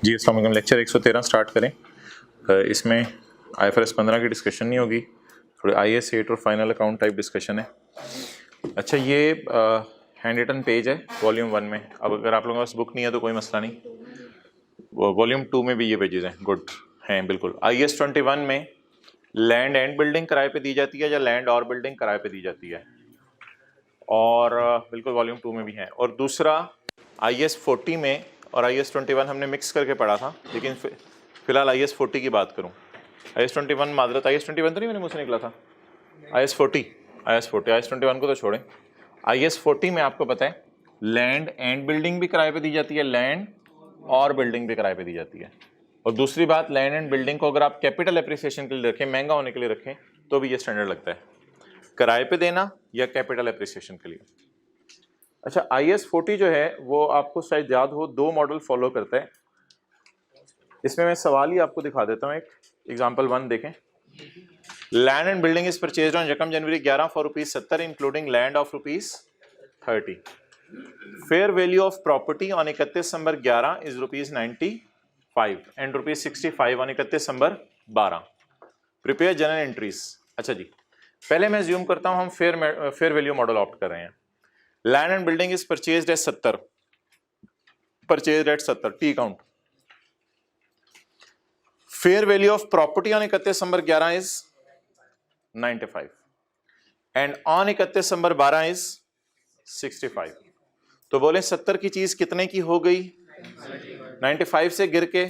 जी अस्सलाम वालेकुम। Lecture 113 start करें। इसमें IFRS 15 की डिस्कशन नहीं होगी, थोड़े IAS 8 और फाइनल अकाउंट टाइप डिस्कशन है। अच्छा, ये हैंड रिटन पेज है वॉल्यूम 1 में। अब अगर आप लोगों के पास बुक नहीं है तो कोई मसला नहीं, वॉल्यूम 2 में भी ये पेजेस हैं। गुड हैं बिल्कुल। IAS 21 में लैंड एंड बिल्डिंग किराए पे दी जाती है या लैंड और बिल्डिंग किराए पे दी जाती है, और बिल्कुल वॉल्यूम 2 में भी है। और दूसरा IAS 40 में और IAS 21 हमने मिक्स करके पढ़ा था, लेकिन फिलहाल IAS 40 की बात करूं। IAS 21 मादरत, IAS 21 तो नहीं मैंने मुझ से निकला था, IAS 21 को तो छोड़ें। IAS 40 में आपको पता है लैंड एंड बिल्डिंग भी किराए पे दी जाती है, लैंड और बिल्डिंग भी किराए पे दी जाती है। और दूसरी बात, लैंड एंड बिल्डिंग को अगर आप कैपिटल एप्रिसिएशन के लिए रखें, महंगा होने के लिए रखें, तो भी ये स्टैंडर्ड लगता है, किराए पे देना या कैपिटल एप्रिसिएशन के लिए। अच्छा, IAS 40 जो है वो आपको शायद याद हो, 2 मॉडल फॉलो करता है। इसमें मैं सवाल ही आपको दिखा देता हूँ। एक एग्जांपल 1 देखें। Land and building is purchased on 1 January 11 for ₹70 including land of ₹30। Fair value of property on 31 December 11 is ₹95 and ₹65 on 31 December 12। Prepare general entries. अच्छा जी, पहले मैं ज्यूम करता हूँ हम फेयर वैल्यू मॉडल ऑप्ट कर रहे हैं। Land and building is purchased at 70, purchased at 70 T count. Fair value of property on 31 December 11 is 95 and on 31 December 12 is 65। तो बोले 70 की चीज कितने की हो गई? 95 से गिर के।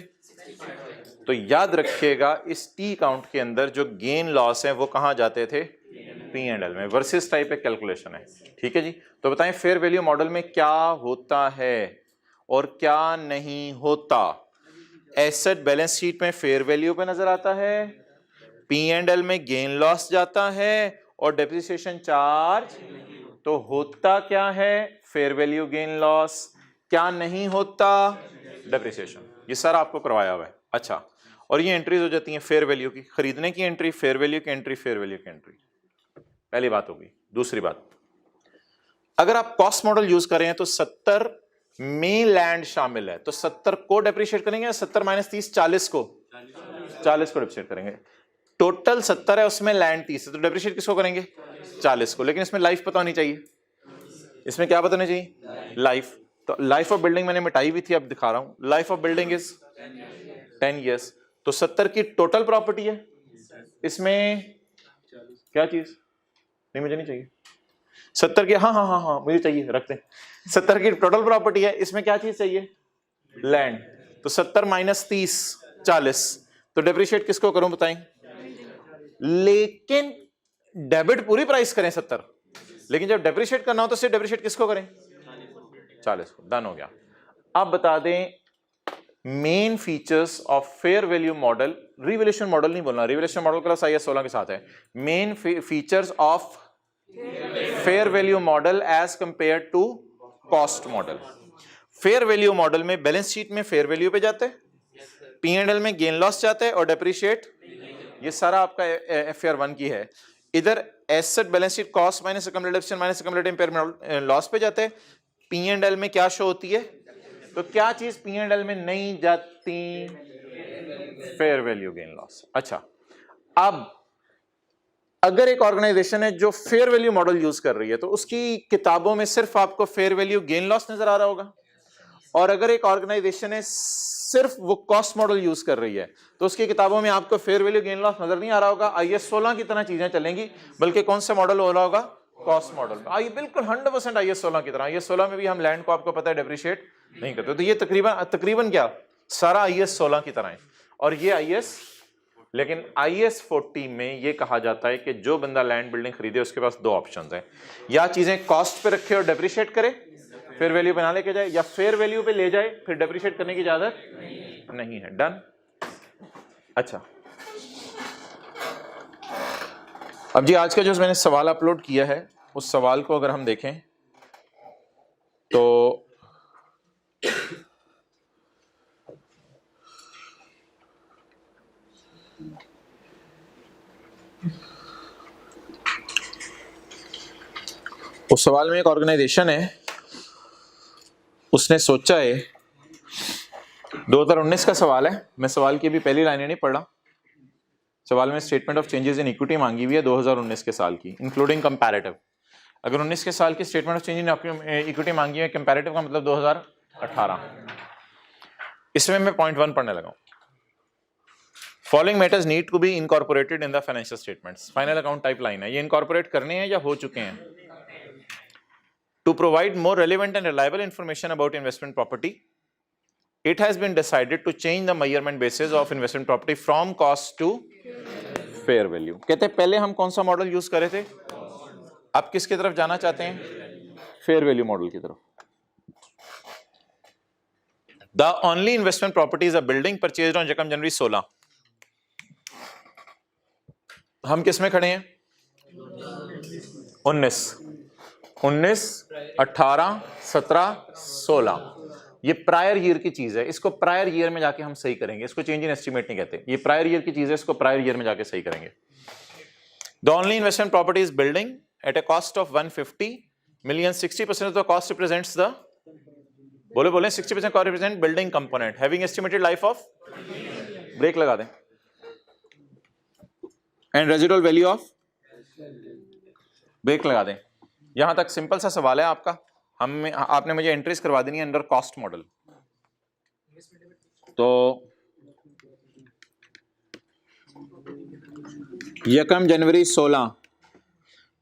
तो याद रखिएगा इस टी काउंट के अंदर जो गेन लॉस है वो कहां जाते थे? P&L में। वर्सेस टाइप एक कैलकुलेशन है, ठीक है जी। तो बताएं फेयर वैल्यू मॉडल में क्या होता है और क्या नहीं होता। एसेट बैलेंस शीट में फेयर वैल्यू पे नजर आता है, P&L में गेन लॉस जाता है और डेप्रिसिएशन चार्ज। तो होता क्या है? Fair value gain loss. क्या नहीं होता? डेप्रिसिएशन। ये सारा आपको करवाया हुआ है। अच्छा, और ये एंट्रीज हो जाती हैं फेयर वैल्यू की, खरीदने की एंट्री, फेयर वैल्यू की एंट्री, फेयर वैल्यू की एंट्री। पहली बात होगी। दूसरी बात, अगर आप कॉस्ट मॉडल यूज कर रहे हैं तो 70 में लैंड शामिल है, तो 70 को डेप्रिशिएट करेंगे या 70 माइनस 30 40 को? 40 को डेप्रिशिएट करेंगे। टोटल 70 है, उसमें लैंड 30 है, तो डेप्रिशिएट किसको करेंगे? 40 को। लेकिन इसमें लाइफ पता होनी चाहिए। इसमें क्या पता होनी चाहिए? लाइफ। तो लाइफ ऑफ बिल्डिंग मैंने मिटाई हुई थी, अब दिखा रहा हूं। Life of building is 10 years. तो 70 की टोटल प्रॉपर्टी है, इसमें क्या चीज नहीं, मुझे नहीं चाहिए 70 की। हाँ मुझे चाहिए, रखते हैं। 70 की टोटल प्रॉपर्टी है, इसमें क्या चीज चाहिए? लैंड। तो 70 माइनस 30 40। तो डेप्रिशिएट किसको करूं बताएं? लेकिन डेबिट पूरी प्राइस करें 70, लेकिन जब डेप्रिशिएट करना हो तो सिर्फ डेप्रिशिएट किसको करें? 40 को। डन हो गया। अब बता दें main features of fair value model. Revaluation model नहीं बोलना, रिवैल्यूएशन मॉडल क्लास IAS 16 के साथ है। Main features of fair value model as compare to cost model. Fair value model में बैलेंस शीट में फेयर वैल्यू पे जाते हैं, P&L में गेन लॉस जाता है और डेप्रिशिएट। ये सारा आपका FR 1 की है। इधर asset balance sheet cost minus accumulative minus accumulative impairment loss पे जाते हैं। P&L में क्या शो होती है? तो क्या चीज P&L में नहीं जाती? Fair value gain loss. अच्छा, अब अगर एक ऑर्गेनाइजेशन है जो फेयर वैल्यू मॉडल यूज कर रही है तो उसकी किताबों में सिर्फ आपको फेयर वैल्यू गेन लॉस नजर आ रहा होगा, और अगर एक ऑर्गेनाइजेशन है सिर्फ वो कॉस्ट मॉडल यूज कर रही है तो उसकी किताबों में आपको फेयर वैल्यू गेन लॉस नजर नहीं आ रहा होगा। IAS 16 की तरह चीजें चलेंगी, बल्कि कौन सा मॉडल हो रहा होगा? Cost model. आइए बिल्कुल 100% IAS 16 की तरह। IAS 16 में भी हम लैंड को आपको पता है डेप्रिशिएट नहीं करते, तो ये तकरीबन क्या सारा IAS 16 की तरह है। और ये IAS, लेकिन IAS 40 में ये कहा जाता है कि जो बंदा लैंड बिल्डिंग खरीदे उसके पास 2 ऑप्शंस हैं, या चीजें कॉस्ट पे रखे और डेप्रिशिएट करे, फेयर वैल्यू बना लेके जाए, या फेयर वैल्यू पे ले जाए फिर डेप्रिशिएट करने की इजाजत नहीं है। डन। अच्छा, अब जी आज का जो मैंने सवाल अपलोड किया है उस सवाल को अगर हम देखें तो उस सवाल में एक ऑर्गेनाइजेशन है, उसने सोचा है 2019 का सवाल है, मैं सवाल की भी पहली लाइनें नहीं पढ़ रहा। सवाल में statement of changes in equity मांगी हुई है 2019 के साल की, इंक्लूडिंग कंपैरेटिव। अगर 19 के साल की statement of change in equity मांगी है, कंपैरेटिव का मतलब 2018। इसमें मैं पॉइंट 1 पढ़ने लगा हूं। Following matters need to be incorporated in the financial statements. Final account type line है, ये इनकॉर्पोरेट करने हैं या हो चुके हैं। To provide more relevant and reliable information about investment property, it has been decided to change the measurement basis of investment property from cost to fair value। कहते हैं पहले हम कौन सा मॉडल यूज कर रहे थे, अब किसकी तरफ जाना चाहते हैं, फेयर वैल्यू मॉडल की तरफ। The only investment property is a building purchased on January 16। हम किस में खड़े हैं, 19, 18, 17, 16। ये प्रायर ईयर की चीज है, इसको प्रायर ईयर में जाके हम सही करेंगे, इसको चेंज इन एस्टीमेट नहीं कहते। ये प्रायर ईयर की चीज है, इसको प्रायर ईयर में जाके सही करेंगे। The only investment property is building at a cost of 150 million। 60% of the cost represents the, बोले 60% कॉस्ट represent building component having estimated life of, break लगा दें, and residual value of, break लगा दें। यहां तक सिंपल सा सवाल है आपका, आपने मुझे एंट्रीज करवा देनी है अंडर कॉस्ट मॉडल। तो यकम जनवरी 16,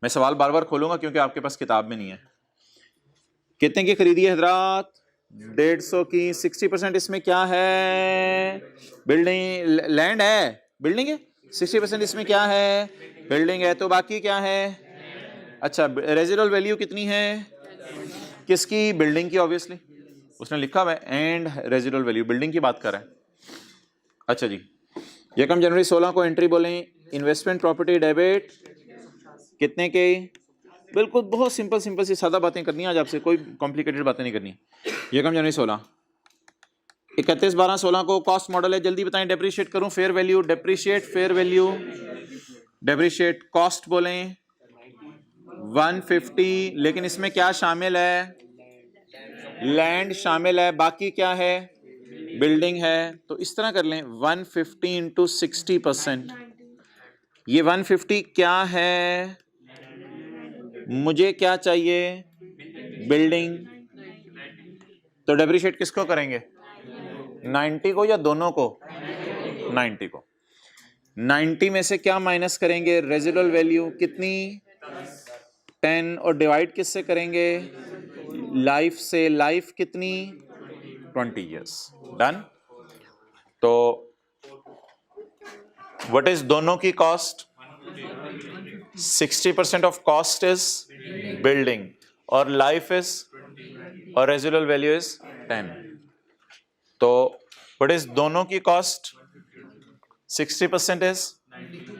मैं सवाल बार बार खोलूंगा क्योंकि आपके पास किताब में नहीं है। कितने की खरीदी है हजरात, 150 की। 60% इसमें क्या है, बिल्डिंग, लैंड है, बिल्डिंग है। 60% इसमें क्या है, बिल्डिंग है, तो बाकी क्या है, अच्छा रेजिडुअल वैल्यू कितनी है, किसकी, बिल्डिंग की। ऑब्वियसली उसने लिखा हुआ है एंड रेजिडुअल वैल्यू, बिल्डिंग की बात कर रहा है। अच्छा जी, यकम जनवरी 16 को एंट्री बोलें, इन्वेस्टमेंट प्रॉपर्टी डेबिट कितने के, बिल्कुल बहुत सिंपल सी सादा बातें करनी है आज आपसे, कोई कॉम्प्लिकेटेड बातें नहीं करनी। यकम जनवरी 16, 31/12/16 को कॉस्ट मॉडल है, जल्दी बताएं। डेप्रिशिएट करूं, fair value, depreciate, fair value, depreciate, cost बोलें 150, लेकिन इसमें क्या शामिल है, लैंड शामिल है, बाकी क्या है, बिल्डिंग है। तो इस तरह कर लें 150 इंटू 60%। ये 150 क्या है, मुझे क्या चाहिए, बिल्डिंग। तो डेप्रिशिएट किसको करेंगे, 90 को या दोनों को, 90 को। 90 में से क्या माइनस करेंगे, रेजिडुअल वैल्यू कितनी, 10, और डिवाइड किससे करेंगे, लाइफ से। लाइफ कितनी, 20 इयर्स। डन। तो व्हाट इज दोनों की cost, 60% of cost is building और लाइफ इज, और रेजिडुअल वैल्यू इज 10। तो व्हाट इज दोनों की cost, 60% is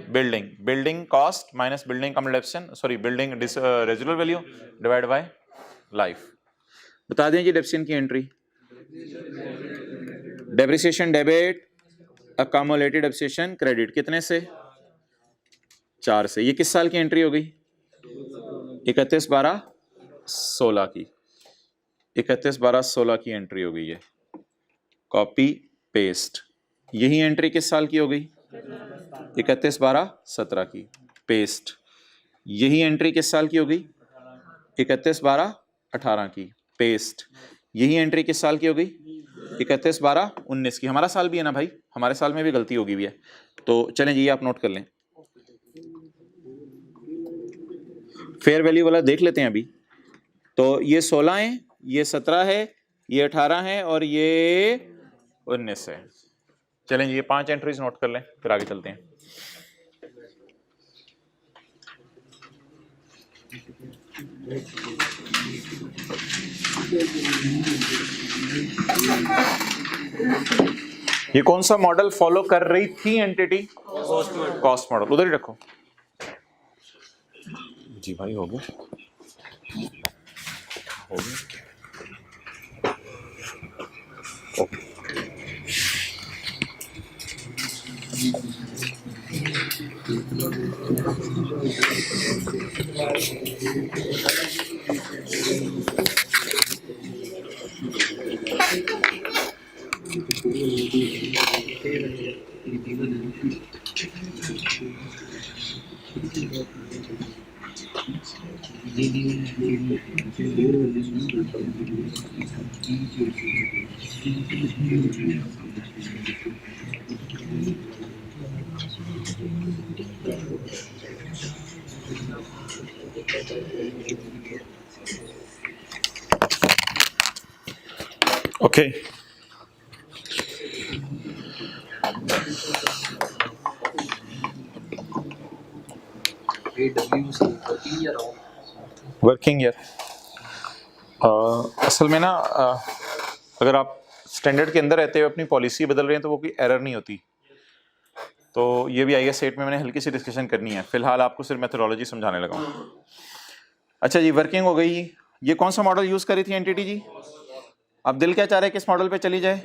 building, building cost minus building कम्युलेशन, sorry building residual value divide by life. बता दें जी डेप्रिसिएशन की entry, depreciation debit, accumulated depreciation credit, कितने से, 4 से। ये किस साल की एंट्री हो गई, 31/12/16 की, 31/12/16 की एंट्री हो गई है। कॉपी पेस्ट, यही एंट्री किस साल की हो गई, 31/12/17 की, पेस्ट। यही एंट्री किस साल की हो गई, 31/12/18 की, पेस्ट। यही एंट्री किस साल की हो गई, 31/12/19 की। हमारा साल भी है ना भाई, हमारे साल में भी गलती होगी भी है। तो चलें जी, आप नोट कर लें। फेयर वैल्यू वाला देख लेते हैं अभी। तो ये 16 है, ये 17 है, ये 18 है और ये 19 है। चलें जी, ये 5 एंट्रीज नोट कर लें, फिर आगे चलते हैं। ये कौन सा मॉडल फॉलो कर रही थी एंटिटी, कॉस्ट मॉडल। उधर ही रखो जी भाई, हो गया, हो गया। ओके, ओके वर्किंग ईयर असल में ना अगर आप स्टैंडर्ड के अंदर रहते हुए अपनी पॉलिसी बदल रहे हैं तो वो कोई एरर नहीं होती। तो ये भी आईएएस 8 में मैंने हल्की सी डिस्कशन करनी है, फिलहाल आपको सिर्फ मेथोडोलॉजी समझाने लगा हूँ। अच्छा जी, वर्किंग हो गई। ये कौन सा मॉडल यूज करी थी एनटीटी जी? अब दिल क्या चाह रहा है किस मॉडल पे चली जाए?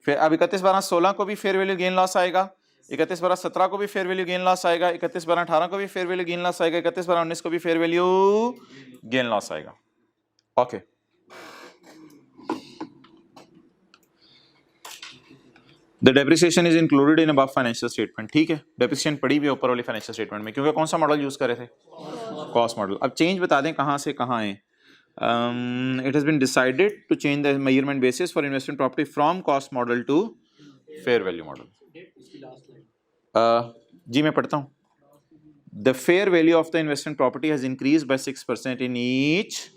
फिर अब 31/12/16 को भी फेयर वैल्यू गेन लॉस आएगा, 31/12/17 को भी फेयर वैल्यू गेन लॉस आएगा, 31/12/18 को भी फेयर वैल्यू गेन लॉस आएगा, 31/12/19 को भी फेयर वैल्यू गेन लॉस आएगा। Okay the depreciation is included in above financial statement. ठीक है, डेप्रिसिएशन पड़ी भी है ऊपर वाली फाइनेंशियल स्टेटमेंट में, क्योंकि कौन सा मॉडल यूज कर रहे थे? Cost model. अब चेंज बता दें कहाँ से कहाँ है। It has been decided to change the measurement basis for investment property from cost model to fair value model. जी मैं पढ़ता हूँ। The fair value of the investment property has increase by 6% in each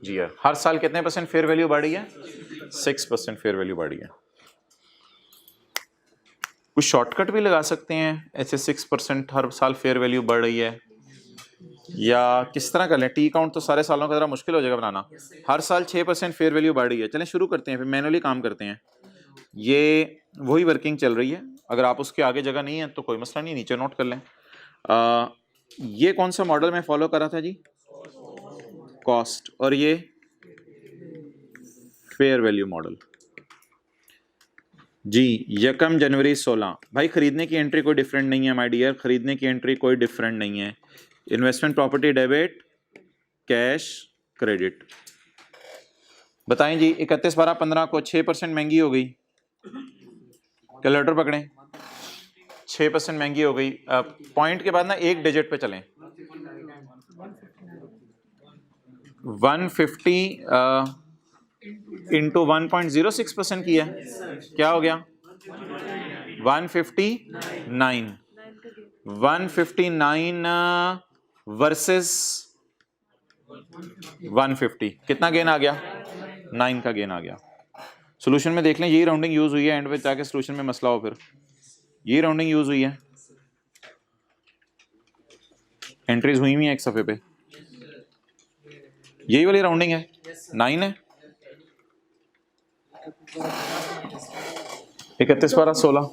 year. हर साल कितने percent fair value बढ़ी है? 6% fair value बढ़ी है। कुछ शॉर्टकट भी लगा सकते हैं ऐसे 6% हर साल फेयर वैल्यू बढ़ रही है, या किस तरह कर लें? टी काउंट तो सारे सालों का जरा मुश्किल हो जाएगा बनाना। हर साल 6% फेयर वैल्यू बढ़ रही है। चलें शुरू करते हैं, फिर मैनुअली काम करते हैं। ये वही वर्किंग चल रही है, अगर आप उसके आगे जगह नहीं है तो कोई मसला नहीं, नीचे नोट कर लें। ये कौन सा मॉडल मैं फॉलो कर रहा था जी? कॉस्ट। और ये फेयर वैल्यू मॉडल जी। 1 जनवरी 16 भाई खरीदने की एंट्री कोई डिफरेंट नहीं है माय डियर, खरीदने की एंट्री कोई डिफरेंट नहीं है। Investment property debit, cash credit. बताएं जी, 31/12/15 को 6% महंगी हो गई, कैलकुलेटर पकड़ें, 6% महंगी हो गई। पॉइंट के बाद ना एक डिजिट पे चलें। 150 इंटू 1.06% की है, क्या हो गया? 159। 159 वर्सेस 150, कितना गेन आ गया? 9 का गेन आ गया। सॉल्यूशन में देख लें, यही राउंडिंग यूज हुई है, एंड में जाके सॉल्यूशन में मसला हो फिर। ये राउंडिंग यूज हुई है, एंट्रीज हुई हुई है एक सफे पे, यही वाली राउंडिंग है, 9 है। 31/12/16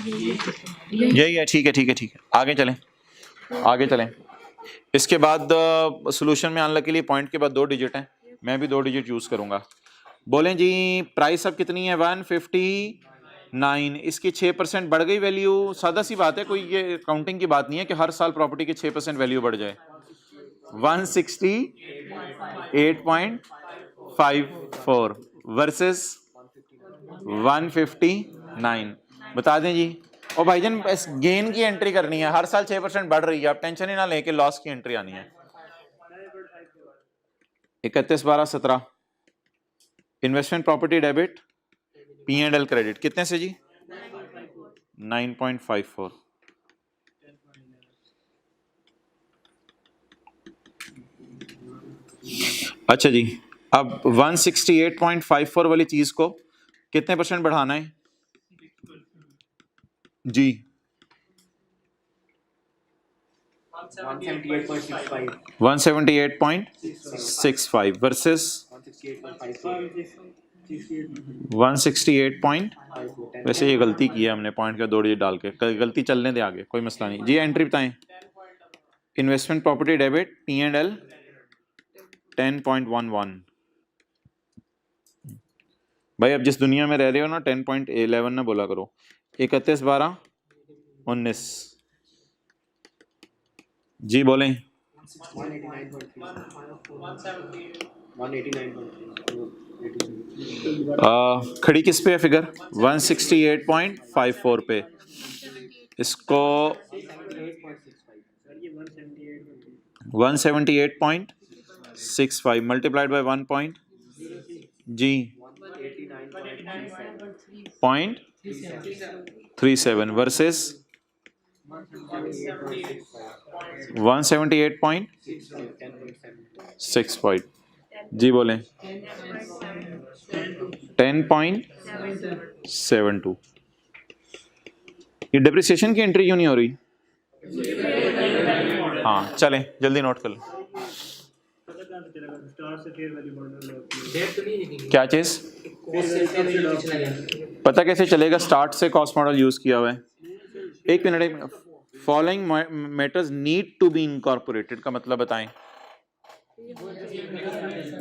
यही है। ठीक है ठीक है ठीक है, आगे चलें आगे चलें। इसके बाद सॉल्यूशन में आने के लिए पॉइंट के बाद 2 डिजिट हैं, मैं भी 2 डिजिट यूज करूंगा। बोलें जी, प्राइस अब कितनी है? 159। इसकी 6% बढ़ गई वैल्यू। सादा सी बात है, कोई ये काउंटिंग की बात नहीं है कि हर साल प्रॉपर्टी की 6% वैल्यू बढ़ जाए। 168.54 वर्सेस 159। बता दें जी। और भाईजान इस गेन की एंट्री करनी है, हर साल 6% बढ़ रही है, आप टेंशन ही ना लेके लॉस की एंट्री आनी है। 31/12/17 investment property debit, P&L credit कितने से जी? 9.54। अच्छा जी, अब 168.54 वाली चीज को कितने परसेंट बढ़ाना है जी? 178.65 वर्सेस 168. वैसे ये गलती की है हमने, पॉइंट का 2 डिजिट डाल के, गलती चलने दे आगे, कोई मसला नहीं जी। एंट्री बताएं। Investment property debit, P&L 10.11। भाई अब जिस दुनिया में रह रहे हो ना, 10.11 ना बोला करो। 31/12/19 जी बोलें। 189.3 खड़ी किस पे है फिगर? 168.54 पे। इसको 178.65 मल्टीप्लाइड बाय 1 पॉइंट जी 0.37 वर्सेस 178.6 जी बोलें 10.72। ये डिप्रिसिएशन की एंट्री क्यों नहीं हो रही? हाँ चलें जल्दी नोट कर लो। क्या चीज पता कैसे चलेगा? स्टार्ट से कॉस्ट मॉडल यूज किया हुआ है। एक मिनट, following matters need to be incorporated का मतलब बताएं,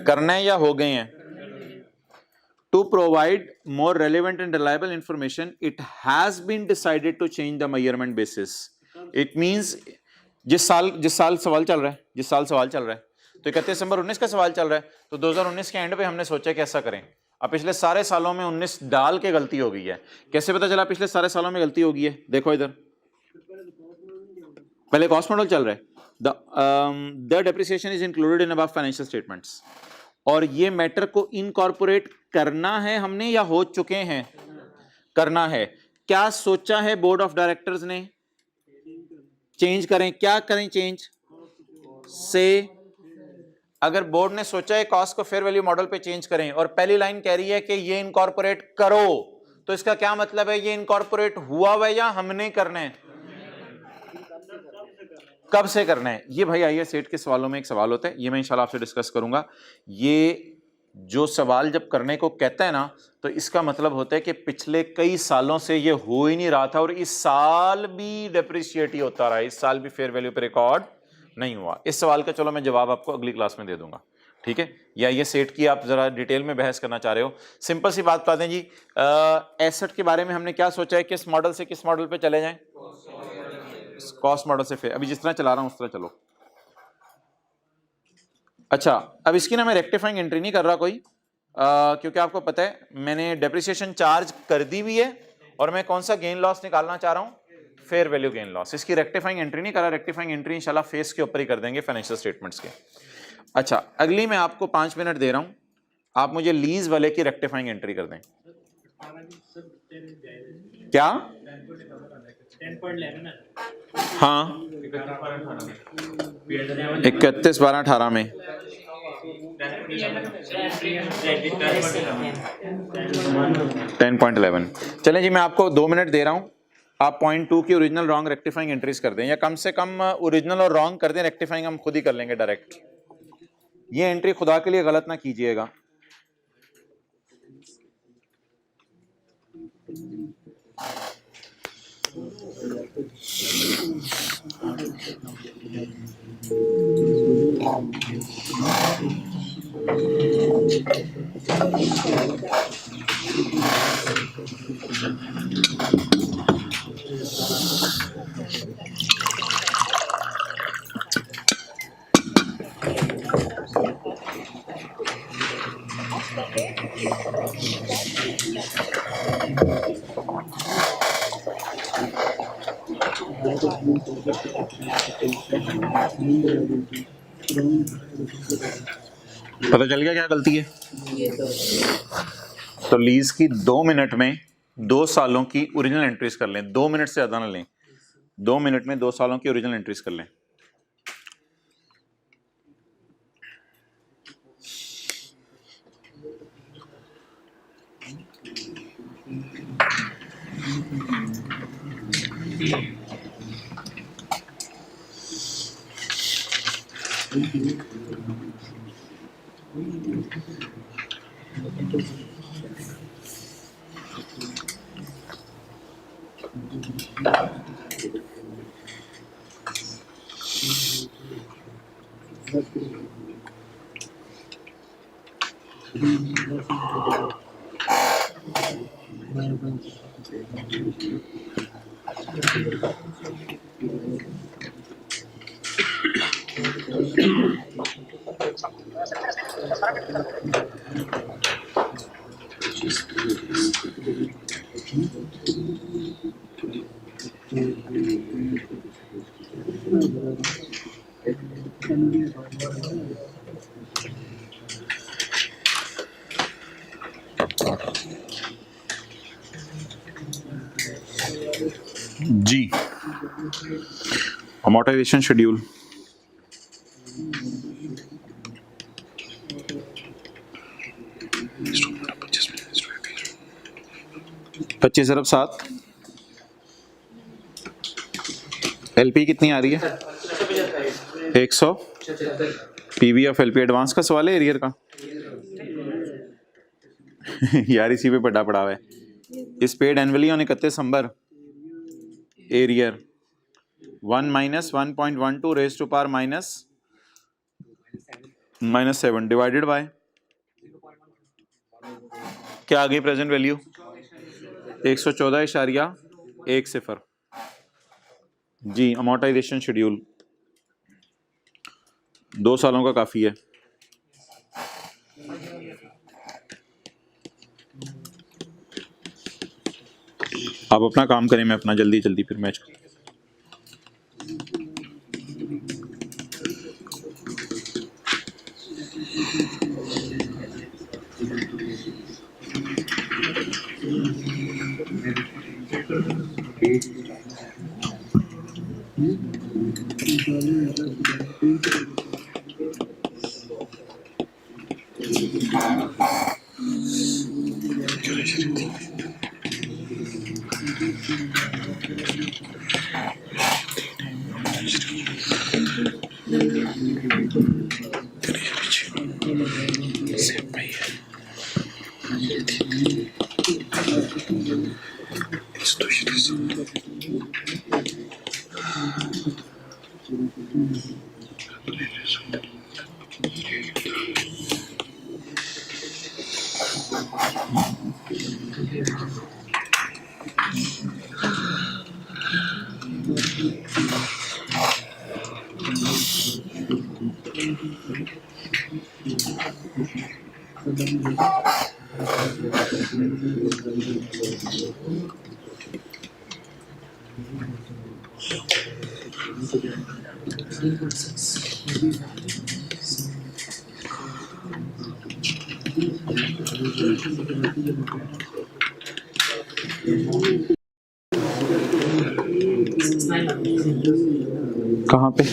करना है या हो गए हैं? To provide more relevant and reliable information it has been decided to change the measurement basis. It means जिस साल सवाल चल रहा है, तो 31 दिसंबर 19 का सवाल चल रहा है, तो 2019 के एंड पे हमने सोचा कि ऐसा करें। अब पिछले सारे सालों में 19 डाल के गलती हो गई है। कैसे पता चला पिछले सारे सालों में गलती हो गई है? देखो इधर, पहले कॉस्ट मॉडल चल रहा है, the depreciation is included in above financial statements, और ये मैटर को इनकॉर्पोरेट करना है हमने या हो चुके हैं? करना है। क्या सोचा है बोर्ड ऑफ डायरेक्टर्स ने? चेंज करें। क्या करें चेंज? से अगर बोर्ड ने सोचा है कॉस्ट को फेयर वैल्यू मॉडल पे चेंज करें और पहली लाइन कह रही है कि ये इनकॉर्पोरेट करो, तो इसका क्या मतलब है? ये इनकॉर्पोरेट हुआ हुआ या हमने करना है? कब से करना है? ये भाई आईएएस सेट के सवालों में एक सवाल होता है, ये मैं इंशाल्लाह आपसे डिस्कस करूंगा। ये जो सवाल जब करने को कहता है ना, तो इसका मतलब होता है कि पिछले कई सालों से ये हो ही नहीं रहा था और इस साल भी डेप्रिशिएट ही होता रहा, इस साल भी फेयर वैल्यू पे रिकॉर्ड नहीं हुआ। इस सवाल का चलो मैं जवाब आपको अगली क्लास में दे दूंगा, ठीक है? या ये सेट की आप जरा डिटेल में बहस करना चाह रहे हो? सिंपल सी बात बताते हैं जी, एसेट के बारे में हमने क्या सोचा है? किस मॉडल से किस मॉडल पे चले जाएं? कॉस्ट मॉडल से। अभी जिस तरह चला रहा हूं उस तरह चलो। अच्छा, अब इसकी ना मैं रेक्टिफाइंग एंट्री नहीं कर रहा कोई, क्योंकि आपको पता है मैंने डेप्रिसिएशन चार्ज कर दी हुई है और मैं कौन सा गेन लॉस निकालना चाह रहा हूं? Fair value gain loss. इसकी रेक्टिफाइंग एंट्री नहीं कर रहा। रेक्टिफाइंग एंट्री इंशाल्लाह फेस के ऊपर ही कर देंगे, फाइनेंशियल स्टेटमेंट्स के। अच्छा, अगली मैं आपको 5 मिनट दे रहा हूं, आप मुझे लीज वाले की रेक्टिफाइंग एंट्री कर दें। क्या? हाँ 31/12/18 में 10.11। चलें जी, मैं आपको 2 मिनट दे रहा हूं, आप पॉइंट 2 की ओरिजिनल रॉन्ग रेक्टिफाइंग एंट्रीज कर दें, या कम से कम ओरिजिनल और रॉन्ग कर दें, रेक्टिफाइंग हम खुद ही कर लेंगे डायरेक्ट। ये एंट्री खुदा के लिए गलत ना कीजिएगा। पता चल गया क्या गलती है? तो लीज की 2 मिनट में 2 सालों की ओरिजिनल एंट्रीज कर लें, 2 मिनट से ज्यादा ना लें, 2 मिनट में 2 सालों की ओरिजिनल एंट्रीज कर लें। जी अमोर्टाइजेशन शेड्यूल पच्चीस अरब 7 एलपी कितनी आ रही है 100 पीवी ऑफ एलपी एडवांस का सवाल है एरियर का यार इसी पे पड़ा पड़ा हुआ है इस paid annually on 31 December arrear 1 minus 1.12 raise to power -7 divided by क्या आ गई प्रेजेंट वैल्यू 114.10 जी अमोर्टाइजेशन शेड्यूल 2 सालों का काफी है आप अपना काम करें मैं अपना जल्दी जल्दी फिर मैच कहाँ पे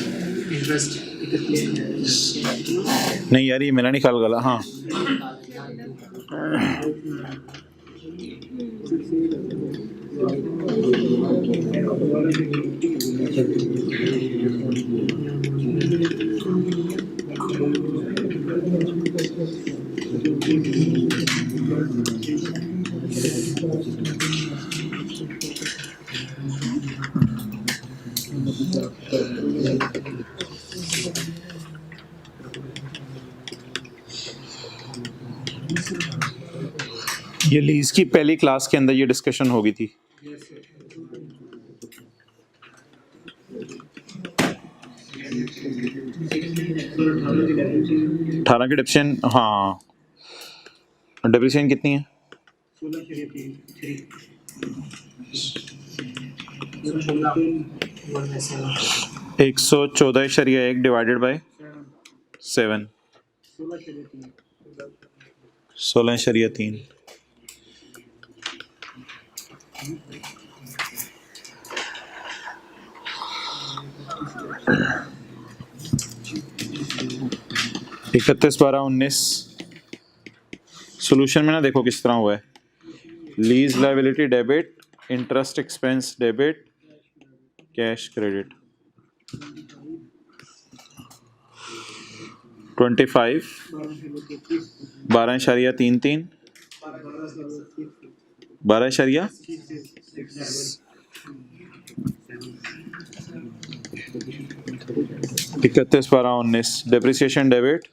नहीं यार ये मेरा निकाल गला हाँ ये लीज की पहली क्लास के अंदर ये डिस्कशन होगी थी अठारह की डिप्शन हाँ डिप्रिसिएशन कितनी है 114.1 डिवाइडेड बाय 7 16.3 31/12/19 सॉल्यूशन में ना देखो किस तरह हुआ है lease liability debit interest expense debit cash credit 25 12.33 12 31/12/19 depreciation debit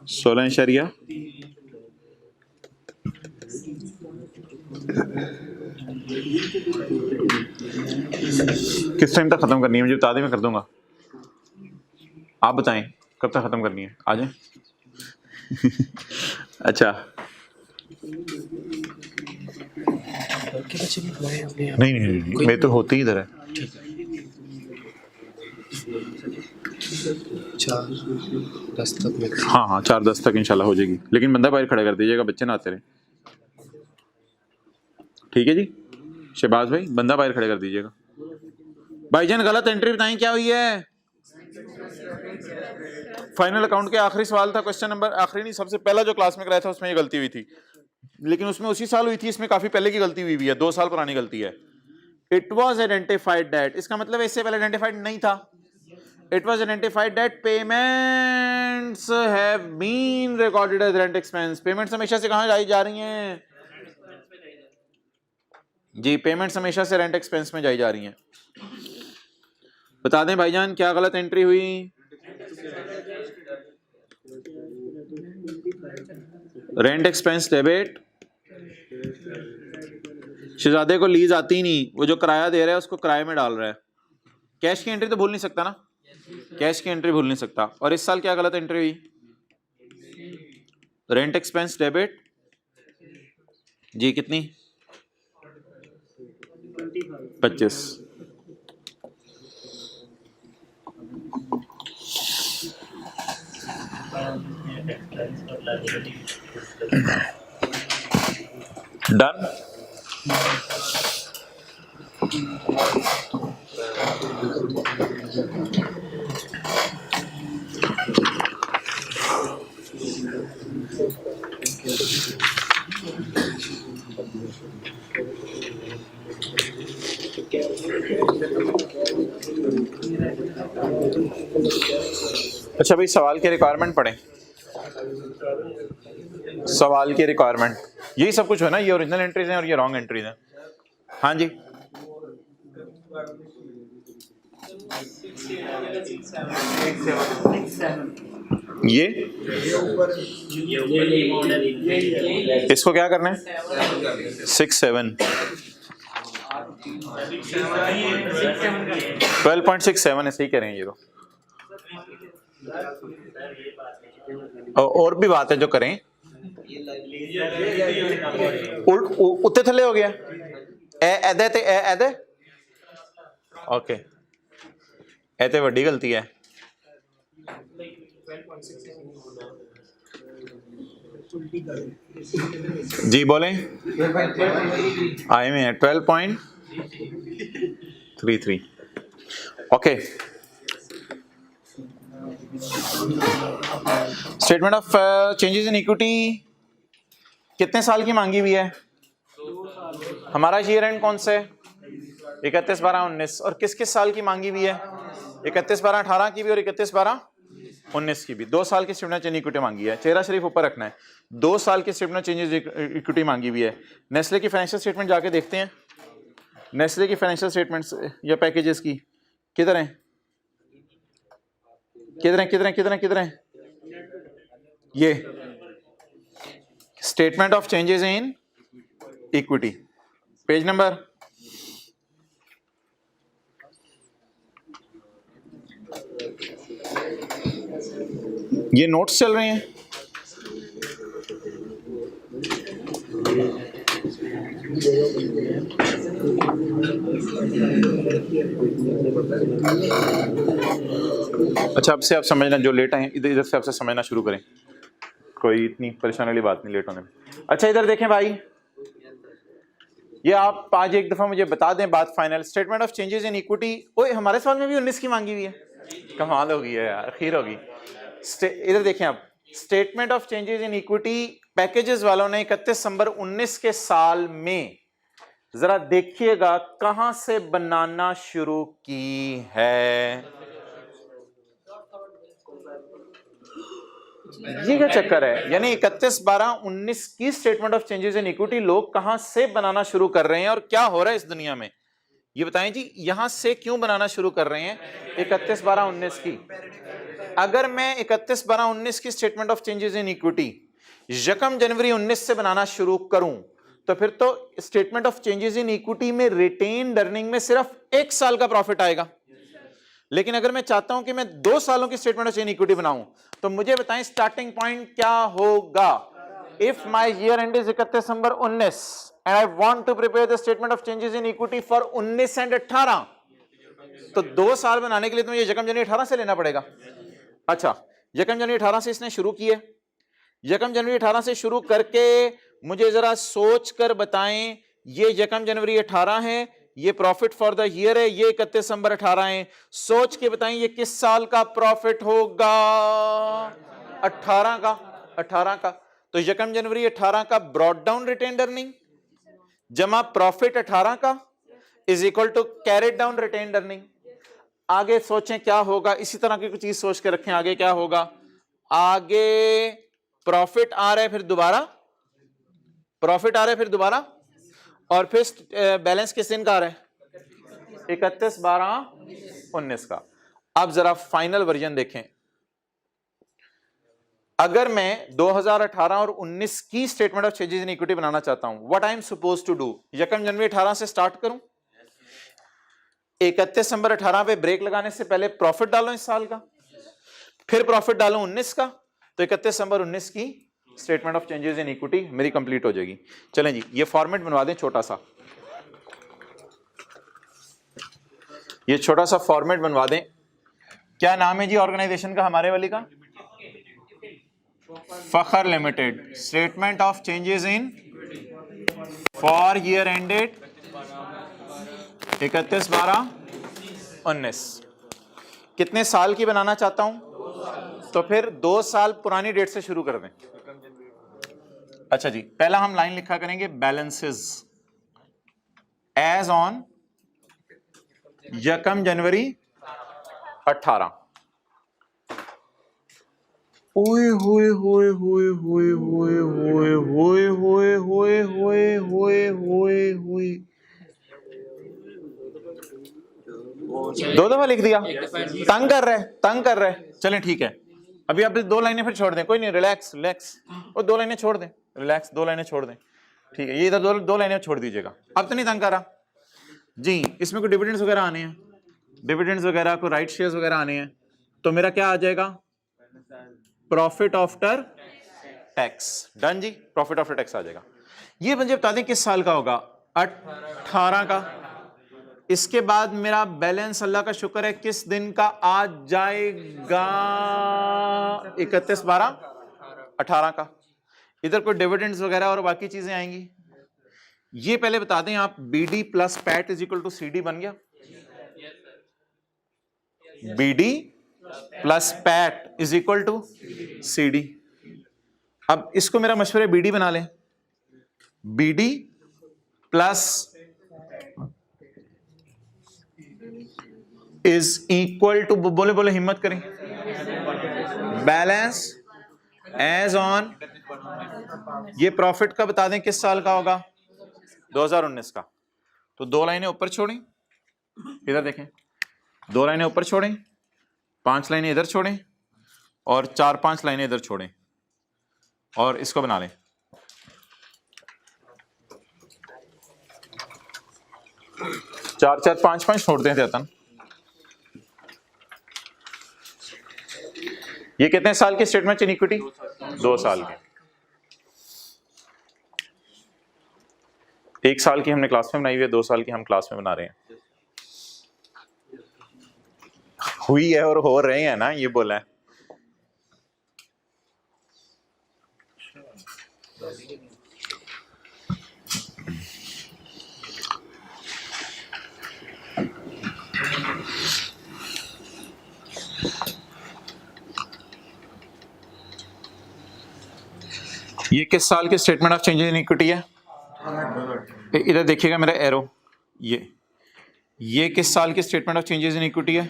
16 किस टाइम तक खत्म करनी है मुझे बता दें मैं कर दूंगा आप बताएं कब तक खत्म करनी है आ जाए अच्छा नहीं मेरे तो होते ही इधर है 4-10 तक में। हाँ हाँ 4-10 तक इंशाल्लाह हो जाएगी, लेकिन बंदा बाहर खड़ा कर दीजिएगा, बच्चे ना आते रहे। ठीक है जी शहबाज भाई, बंदा बाहर खड़े कर दीजिएगा। भाईजान गलत एंट्री बताएं क्या हुई है। फाइनल अकाउंट के आखिरी सवाल था, क्वेश्चन नंबर आखिरी नहीं, सबसे पहला जो क्लास में कराया था उसमें ये गलती हुई थी, लेकिन उसमें उसी साल हुई थी, इसमें काफी पहले की गलती हुई है, 2 साल पुरानी गलती है। इट वॉज आइडेंटिफाइड दैट, इसका मतलब इससे पहले आइडेंटिफाइड नहीं था। It was identified that payments have been recorded as rent expense. Payments हमेशा से कहां जा रही हैं जी, पेमेंट्स हमेशा से रेंट एक्सपेंस में जा रही हैं। बता दें भाईजान क्या गलत एंट्री हुई। रेंट एक्सपेंस डेबिट, शहजादे को लीज आती नहीं, वो जो किराया दे रहा है उसको किराए में डाल रहा है। कैश की एंट्री तो भूल नहीं सकता ना, कैश की एंट्री भूल नहीं सकता। और इस साल क्या गलत एंट्री हुई, रेंट एक्सपेंस डेबिट जी कितनी 25। डन। अच्छा भाई सवाल की रिक्वायरमेंट पढ़ें, सवाल की रिक्वायरमेंट यही सब कुछ है ना, ये ओरिजिनल एंट्रीज हैं और ये रॉन्ग एंट्रीज हैं। हाँ जी ये इसको क्या करना है 6-7 12.67 है, सही कह रहे हैं ये तो। और भी बात है जो करें, उत्ते थले हो गया एदे ते एदे, ओके ए ते वड्डी गलती है। जी बोलें आई में 12.33 okay. Statement of changes in equity कितने साल की मांगी हुई है, हमारा ईयर एंड कौन से 31/12/19, और किस किस साल की मांगी हुई है 31/12/18 की भी और 31/12/19 की भी। 2 साल की स्टेटमेंट चेंज इक्विटी मांगी है, चेहरा शरीफ ऊपर रखना है। 2 साल की स्टेटमेंट चेंजेस इक्विटी मांगी हुई है। नेस्ले की फाइनेंशियल स्टेटमेंट जाके देखते हैं, नेस्ले की फाइनेंशियल स्टेटमेंट्स या पैकेजेस की किधर हैं किधर हैं किधर हैं किधर हैं किधर हैं, ये statement of changes in equity page number, ये नोट्स चल रहे हैं अच्छा, अब से आप समझना, जो लेट आए इधर इधर से आपसे समझना शुरू करें, कोई इतनी परेशानी वाली बात नहीं लेट होने में। अच्छा इधर देखें भाई, ये आप आज एक दफा मुझे बता दें बात final. Statement of changes in equity, ओए हमारे सवाल में भी 19 की मांगी हुई है, कमाल होगी है यार, खीर होगी। इधर देखें आप, statement of changes in equity packages वालों ने 31 दिसंबर 19 के साल में जरा देखिएगा कहां से बनाना शुरू की है। ये क्या चक्कर है, यानी 31/12/19 की statement of changes in equity लोग कहां से बनाना शुरू कर रहे हैं और क्या हो रहा है इस दुनिया में, ये बताएं जी। यहां से क्यों बनाना शुरू कर रहे हैं 31/12/19 की। अगर मैं 31/12/19 की statement of changes in equity 1 जनवरी 19 से बनाना शुरू करूं तो फिर तो statement of changes in equity में रिटेन्ड अर्निंग में सिर्फ 1 साल का प्रॉफिट आएगा। लेकिन अगर मैं चाहता हूं कि मैं 2 सालों की स्टेटमेंट ऑफ चेंज इक्विटी बनाऊं तो मुझे बताएं स्टार्टिंग पॉइंट क्या होगा। If my year and is 31 December 19 and I want to prepare the statement of changes in equity for 19 and 18, तो 2 साल बनाने के लिए तुम्हें ये यकम जनवरी 18 से लेना पड़ेगा। अच्छा, यकम जनवरी 18 से इसने शुरू किए, यकम जनवरी 18 से शुरू करके मुझे जरा सोच कर बताएं, ये यकम जनवरी 18 है, ये प्रॉफिट फॉर द ईयर है, ये 31 दिसंबर 18 है। सोच के बताएं ये किस साल का प्रॉफिट होगा? 18 का। 18 का। तो यकम जनवरी 18 का ब्रॉड डाउन रिटेन्ड अर्निंग जमा प्रॉफिट 18 का is equal to carried down retained earning. आगे सोचें क्या होगा, इसी तरह की कुछ चीज सोच के रखें। आगे क्या होगा? आगे प्रॉफिट आ रहा है, फिर दोबारा प्रॉफिट आ रहा है, फिर दोबारा, और फिर बैलेंस किस दिन का आ रहा है? 31/12/19 का। अब जरा फाइनल वर्जन देखें। अगर मैं 2018 और 19 की statement of changes in equity बनाना चाहता हूं, what I am suppose to do? यकम जनवरी 18 से स्टार्ट करूं, 31 दिसंबर 18 पे ब्रेक लगाने से पहले प्रॉफिट डालो इस साल का, फिर प्रॉफिट डालो 19 का, तो 31 दिसंबर 19 की statement of changes in equity मेरी कंप्लीट हो जाएगी। चलें जी, ये फॉर्मेट बनवा दें छोटा सा, ये छोटा सा फॉर्मेट बनवा दें। क्या नाम है जी ऑर्गेनाइजेशन का हमारे वाली का? Fakhar limited. Statement of changes in for year ended 31/12/19। कितने साल की बनाना चाहता हूं? तो फिर 2 साल पुरानी डेट से शुरू कर दें। अच्छा जी, पहला हम लाइन लिखा करेंगे बैलेंसेस एज ऑन यकम जनवरी 18। ओए होए होए होए होए होए होए होए होए होए होए होए होए होए, 2 दफा लिख दिया। तंग कर रहे, तंग कर रहे। चलें ठीक है, अभी आप 2 लाइनें फिर छोड़ दें, कोई नहीं, रिलैक्स रिलैक्स। वो 2 लाइनें छोड़ दें, रिलैक्स, 2 लाइनें छोड़ दें, ठीक है। ये इधर 2 लाइनें छोड़ दीजिएगा। अब तो नहीं तंग कर रहा जी। इसमें कोई डिविडेंड्स वगैरह आने हैं, डिविडेंड्स वगैरह, कोई राइट शेयर्स वगैरह आने हैं, तो मेरा क्या आ जाएगा? Profit after tax. डन जी, प्रॉफिट आफ्टर टैक्स आ जाएगा। ये मुझे बता दें किस साल का होगा? 18 का। इसके बाद मेरा बैलेंस अल्लाह का शुक्र है किस दिन का आ जाएगा? 31/12/18 का। इधर कोई डिविडेंड्स वगैरह और बाकी चीजें आएंगी। ये पहले बता दें आप, BD plus PAT is equal to CD बन गया। BD plus PAT is equal to CD. अब इसको मेरा मशवरा है बीडी बना लें। BD plus is equal to, बोले बोले हिम्मत करें, बैलेंस एज ऑन, ये प्रॉफिट का बता दें किस साल का होगा? 2019 का। तो 2 लाइनें ऊपर छोड़ें, इधर देखें, 2 लाइनें ऊपर छोड़ें, 5 लाइनें इधर छोड़ें, और 4-5 लाइनें इधर छोड़ें, और इसको बना लें। चार 5-5 छोड़ते हैं तेतन। ये कितने साल की स्टेटमेंट इन इक्विटी? 2 साल की। 1 साल की हमने क्लास में बनाई हुई है, 2 साल की हम क्लास में बना रहे हैं। हुई है और हो रहे हैं ना, ये बोला है। ये किस साल की statement of changes in equity है? इधर देखिएगा मेरा एरो, ये किस साल की statement of changes in equity है?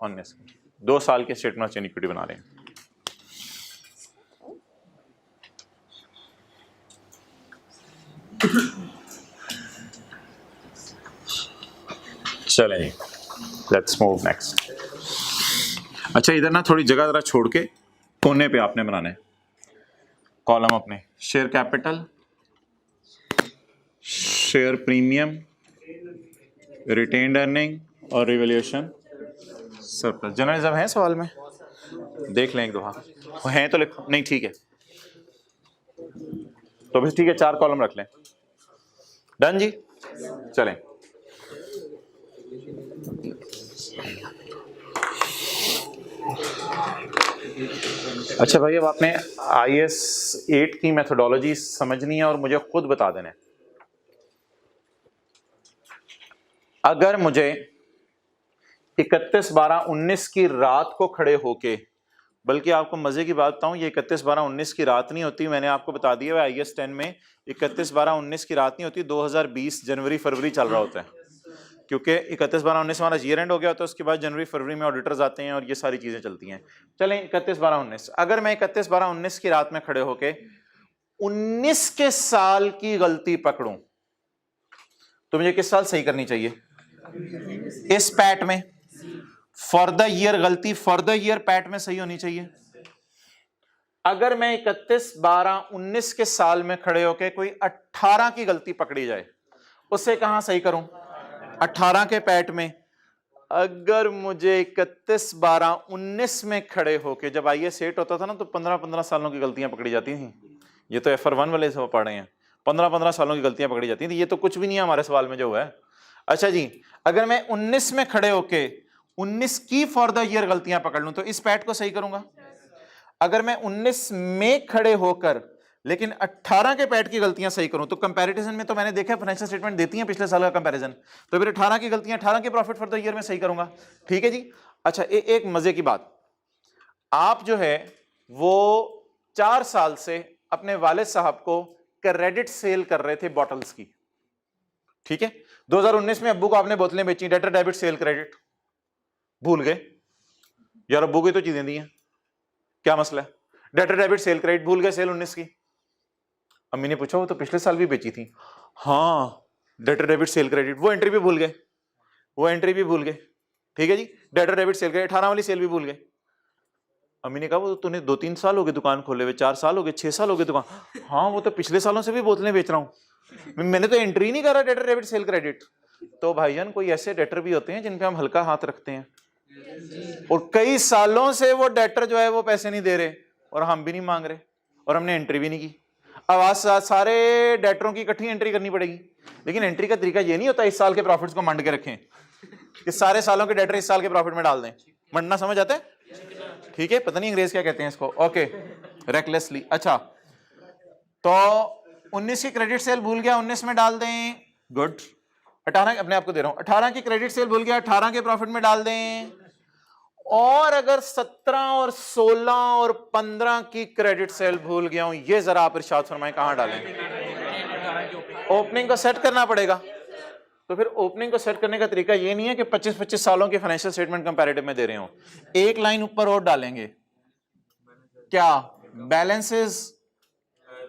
19। 2 साल की स्टेटमेंट ऑफ इक्विटी बना रहे हैं। चलें जी, लेट्स मूव नेक्स्ट। अच्छा, इधर ना थोड़ी जगह जरा छोड़ के कोने पे आपने बनाना है कॉलम अपने। Share capital, share premium, retained earning और रिवैल्यूएशन सरप्लस। जर्नलिज्म है सवाल में? देख लें एक दफा, हैं तो लिखो, नहीं ठीक है तो भी ठीक है, 4 कॉलम रख लें। डन जी, चलें। अच्छा भाई, अब आपने IS 8 की मेथोडोलॉजी समझनी है और मुझे खुद बता देना है। अगर मुझे 31/12/19 की रात को खड़े होके, बल्कि आपको मजे की बात बताऊं, ये 31/12/19 की रात नहीं होती, मैंने आपको बता दिया है IS 10 में 31/12/19 की रात नहीं होती, 2020 जनवरी फरवरी चल रहा होता है, क्योंकि 31/12/19 हमारा ईयर एंड हो गया होता है, उसके बाद जनवरी फरवरी में ऑडिटर्स आते हैं और ये सारी चीजें चलती हैं। चलें 31/12/19, अगर मैं 31/12/19 की रात में खड़े होके 19 के साल की गलती पकड़ूं तो मुझे किस साल सही करनी चाहिए? इस पैट में फॉर द ईयर गलती फॉर द ईयर पैट में सही होनी चाहिए। अगर मैं 31/12/19 के साल में खड़े होके कोई 18 की गलती पकड़ी जाए, उसे कहां सही करूं? 18 के पैट में। अगर मुझे 31/12/19 में खड़े होके, जब IS 8 होता था ना, तो 15-15 सालों की गलतियां पकड़ी जाती थी। ये तो FR1 वाले से पढ़ रहे हैं, 15-15 सालों की गलतियां पकड़ी जाती थी। ये तो कुछ भी नहीं है हमारे सवाल में जो हुआ है। अच्छा जी, अगर मैं 19 में खड़े होके 19 की फॉर द ईयर गलतियां पकड़ लूं तो इस पैट को सही करूंगा। अगर मैं 19 में खड़े होकर लेकिन 18 के पैट की गलतियां सही करूं तो कंपैरिजन में तो मैंने देखा फाइनेंशियल स्टेटमेंट देती हैं पिछले साल का कंपैरिजन, तो फिर 18 की गलतियां 18 के प्रॉफिट फॉर द ईयर में सही करूंगा। ठीक है जी। अच्छा, एक मजे की बात, आप जो है वो 4 साल से अपने वालिद साहब को क्रेडिट सेल कर रहे थे बॉटल्स की। ठीक है, 2019 में अब्बू को आपने बोतलें बेची, डेटर डेबिट सेल क्रेडिट, भूल गए यार, अब्बू की तो चीजें दी हैं, क्या मसला है? डेटर डेबिट सेल क्रेडिट भूल गए, सेल 19 की। अम्मी ने पूछा वो तो पिछले साल भी बेची थी। हाँ, डेटर डेबिट सेल क्रेडिट, वो एंट्री भी भूल गए, वो एंट्री भी भूल गए। ठीक है जी, डेटर डेबिट सेल क्रेडिट 18 वाली सेल भी भूल गए। अम्मी ने कहा वो तो तूने 2-3 साल हो गए दुकान खोले हुए, 4 साल हो गए, 6 साल हो गए दुकान। हाँ, वो तो पिछले सालों से भी बोतलें बेच रहा हूं, मैंने तो एंट्री नहीं करा डेटर डेबिट सेल क्रेडिट। तो भाईजान, कोई ऐसे डेटर भी होते हैं जिन पे हम हल्का हाथ रखते हैं, और कई सालों से वो डेटर जो है वो पैसे नहीं दे रहे और हम भी नहीं मांग रहे और हमने एंट्री भी नहीं की। अब आज सारे डेटरों की इकट्ठी एंट्री करनी पड़ेगी, लेकिन एंट्री का तरीका ये नहीं होता इस साल के प्रॉफिट्स को मंड के रखें कि सारे सालों के डेटर इस साल के प्रॉफिट में डाल दें। मंडना समझ आता है? ठीक है, पता नहीं अंग्रेज क्या कहते हैं इसको। Okay, recklessly. अच्छा, तो 19 की क्रेडिट सेल भूल गया, 19 में डाल दें, गुड। 18 अपने आप को दे रहा हूं, 18 की क्रेडिट सेल भूल गया, 18 के प्रॉफिट में डाल दें। और अगर 17 और 16 और 15 की क्रेडिट सेल भूल गया हूं, ये जरा आप इरशाद फरमाएं कहां डालें? ओपनिंग को सेट करना पड़ेगा। तो फिर ओपनिंग को सेट करने का तरीका ये नहीं है कि 25-25 सालों की फाइनेंशियल स्टेटमेंट कंपैरेटिव में दे रहे हो, एक लाइन ऊपर और डालेंगे, क्या? बैलेंसेस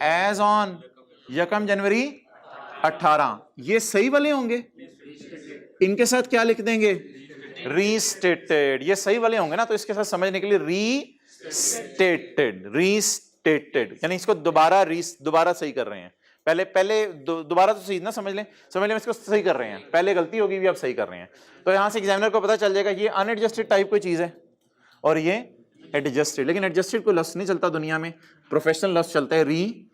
एज ऑन 1 जनवरी 18, ये सही वाले होंगे। इनके साथ क्या लिख देंगे? रीस्टेटेड। ये सही वाले होंगे ना, तो इसके साथ समझने के लिए रीस्टेटेड, रीस्टेटेड यानी इसको दोबारा सही कर रहे हैं। पहले दोबारा तो सही ना समझ लें, इसको सही कर रहे हैं, पहले गलती होगी भी अब सही कर रहे हैं। तो यहां से एग्जामिनर को पता चल जाएगा ये अनएडजस्टेड टाइप कोई चीज है और ये एडजस्टेड। लेकिन एडजस्टेड कोई लफ्ज नहीं चलता दुनिया में, प्रोफेशनल लफ्ज चलता है री।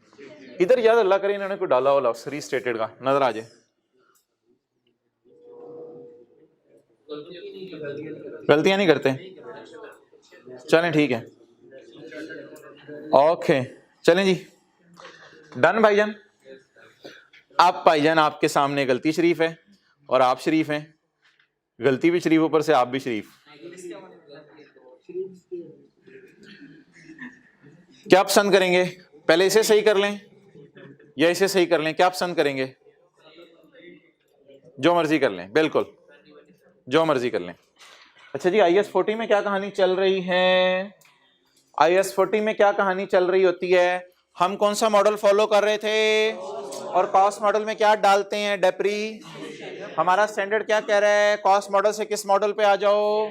इधर याद अल्लाह करे इन्होंने कोई डाला हो लफ्ज रीस्टेटेड का, नजर आ जाए। गलतियां नहीं करते, चलें ठीक है, ओके चलें जी, डन भाईजान। आप भाईजान आपके सामने गलती शरीफ है और आप शरीफ हैं, गलती भी शरीफ, ऊपर से आप भी शरीफ। क्या पसंद करेंगे, पहले इसे सही कर लें या इसे सही कर लें? क्या पसंद करेंगे? जो मर्जी कर लें, बिल्कुल जो मर्जी कर लें। अच्छा जी, IS 40 में क्या कहानी चल रही है? IS 40 में क्या कहानी चल रही होती है? हम कौन सा मॉडल फॉलो कर रहे थे और कॉस्ट मॉडल में क्या डालते हैं? डेप्री। हमारा स्टैंडर्ड क्या कह रहा है? कॉस्ट मॉडल से किस मॉडल पे आ जाओ?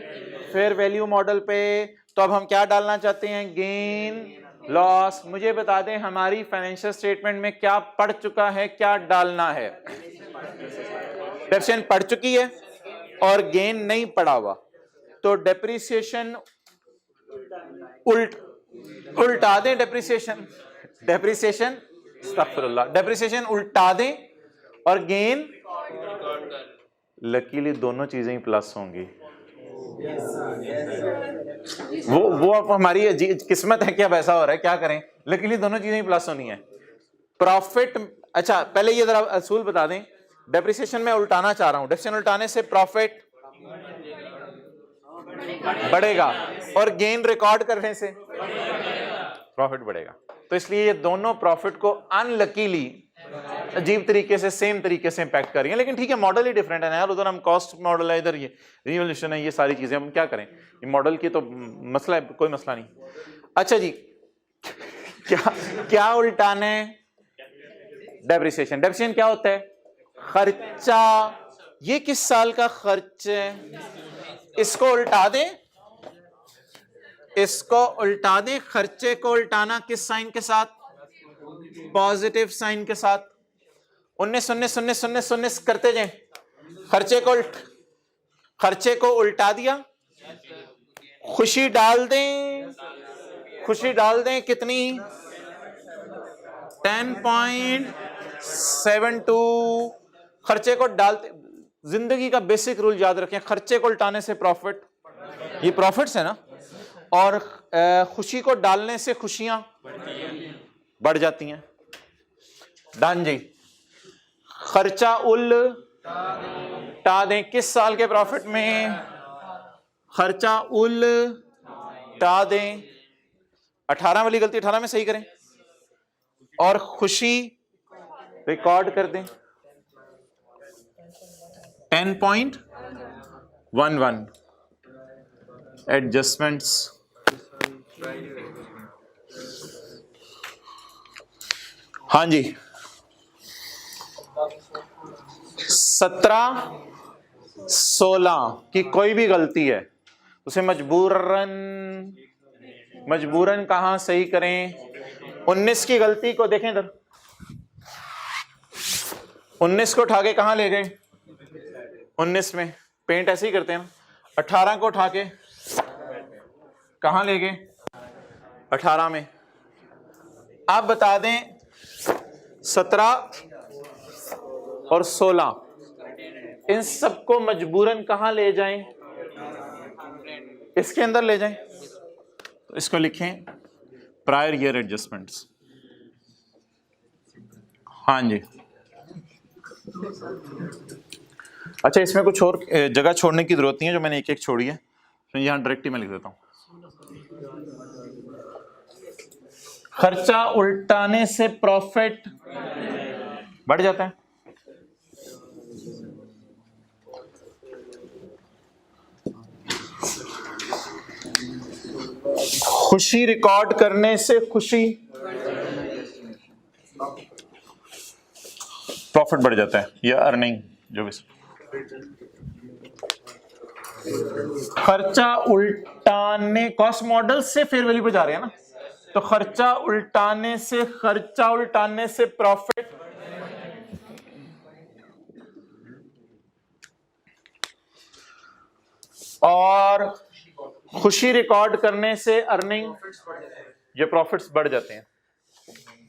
फेयर वैल्यू मॉडल पे। तो अब हम क्या डालना चाहते हैं? Gain loss. मुझे बता दें हमारी फाइनेंशियल स्टेटमेंट में क्या पढ़ चुका है, क्या डालना है? डेप्रिसिएशन पढ़ चुकी है और गेन नहीं पढ़ा हुआ, तो डेप्रिसिएशन उल्टा दें। डेप्रिसिएशन उल्टा दें और गेन, लकीली दोनों चीजें ही प्लस होंगी। वो अब हमारी किस्मत है कि अब ऐसा हो रहा है, क्या करें, लेकिन ये दोनों चीजें प्लस होनी है। प्रॉफिट, अच्छा पहले ये जरा असूल बता दें, डेप्रिसिएशन में उल्टाना चाह रहा हूं, डेप्रिसिएशन उल्टाने से प्रॉफिट बढ़ेगा और गेन रिकॉर्ड करने से प्रॉफिट बढ़ेगा। तो इसलिए ये दोनों प्रॉफिट को अनलकीली अजीब तरीके से सेम तरीके से इंपैक्ट कर रही है, लेकिन ठीक है मॉडल ही डिफरेंट है ना यार, उधर हम कॉस्ट मॉडल है, इधर ये रिवोल्यूशन है, ये सारी चीजें हम क्या करें, ये मॉडल की तो मसला है, कोई मसला नहीं। अच्छा जी, क्या उल्टाने, डेप्रिसिएशन। डेप्रिसिएशन क्या होता है, खर्चा, ये किस साल का खर्च है, इसको उल्टा दें, इसको उल्टा दें, खर्चे को उल्टाना किस साइन के साथ, पॉजिटिव साइन के साथ, 19 19 19 19 19 करते जाएं, खर्चे को उल्टा दिया, खुशी डाल दें, खुशी डाल दें कितनी, 10.72, खर्चे को डालते, जिंदगी का बेसिक रूल याद रखें, खर्चे को उल्टाने से प्रॉफिट, ये प्रॉफिट्स है ना, और खुशी को डालने से खुशियां बढ़ जाती हैं। डन जी, खर्चा उल्टा दें किस साल के प्रॉफिट में, खर्चा उल्टा दें, 18 वाली गलती 18 में सही करें और खुशी रिकॉर्ड कर दें 10.11 एडजस्टमेंट्स। हाँ जी, 17-16 की कोई भी गलती है उसे मजबूरन कहां सही करें, 19 की गलती को देखें इधर, 19 को उठा के कहां ले गए, 19 में पेंट ऐसे ही करते हैं, 18 को उठा के कहां ले गए, 18 में। आप बता दें 17 और 16 इन सबको मजबूरन कहां ले जाएं, इसके अंदर ले जाएं, तो इसको लिखें प्रायर ईयर एडजस्टमेंट्स। हाँ जी, अच्छा इसमें कुछ और जगह छोड़ने की जरूरत नहीं है, जो मैंने एक एक छोड़ी है, तो यहां डायरेक्ट ही मैं लिख देता हूं। खर्चा उल्टाने से प्रॉफिट बढ़ जाता है, खुशी रिकॉर्ड करने से खुशी, प्रॉफिट बढ़ जाता है या अर्निंग जो भी। खर्चा उल्टाने, कॉस्ट मॉडल से फेयर वैल्यू पे जा रहे हैं ना, तो खर्चा उल्टाने से प्रॉफिट, और खुशी रिकॉर्ड करने से अर्निंग, ये प्रॉफिट्स बढ़ जाते हैं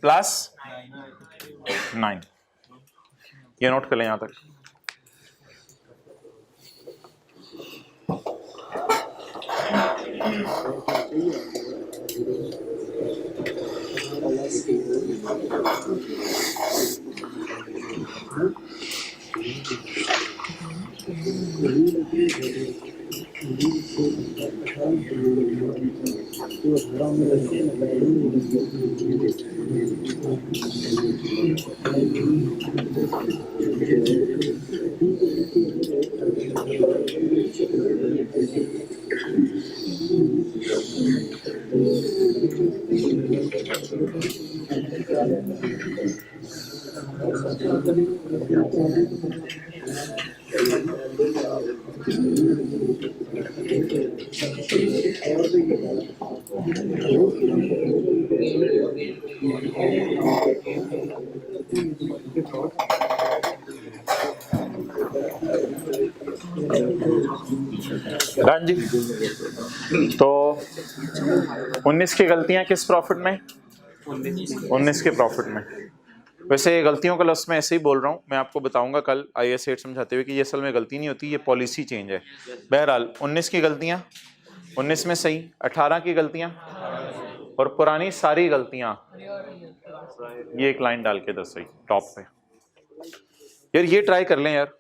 +9। ये नोट कर लें यहां तक। रान जी, तो 19 की गलतियां किस प्रॉफिट में, 19 के प्रॉफिट में। वैसे गलतियों का लफ्ज़ मैं ऐसे ही बोल रहा हूँ, मैं आपको बताऊंगा कल IAS 8 समझाते हुए कि ये असल में गलती नहीं होती, ये पॉलिसी चेंज है। बहरहाल 19 की गलतियाँ 19 में सही, 18 की गलतियाँ और पुरानी सारी गलतियाँ ये एक लाइन डाल के 10 सही टॉप पे। यार ये ट्राई कर लें यार।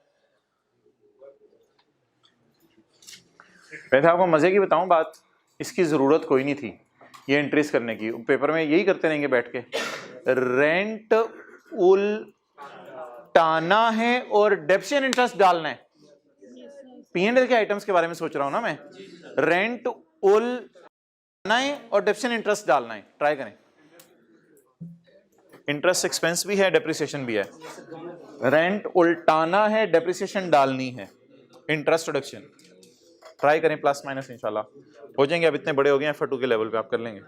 वैसे आपको मजे की बताऊं बात, इसकी जरूरत कोई नहीं थी ये एंट्रीज करने की, पेपर में यही करते रहेंगे बैठ के। रेंट उल्टाना है और डेप्सियन इंटरेस्ट डालना है। P&L के आइटम्स के बारे में सोच रहा हूं ना मैं। रेंट उल्टाना है और डेप्सियन इंटरेस्ट डालना है, ट्राई करें। इंटरेस्ट एक्सपेंस भी है, डेप्रिसिएशन भी है। रेंट उल्टाना है, डेप्रिसिएशन डालनी है, इंटरेस्ट रिडक्शन। ट्राई करें प्लस माइनस, इंशाल्लाह हो जाएंगे। अब इतने बड़े हो गए F2 के लेवल पे, आप कर लेंगे।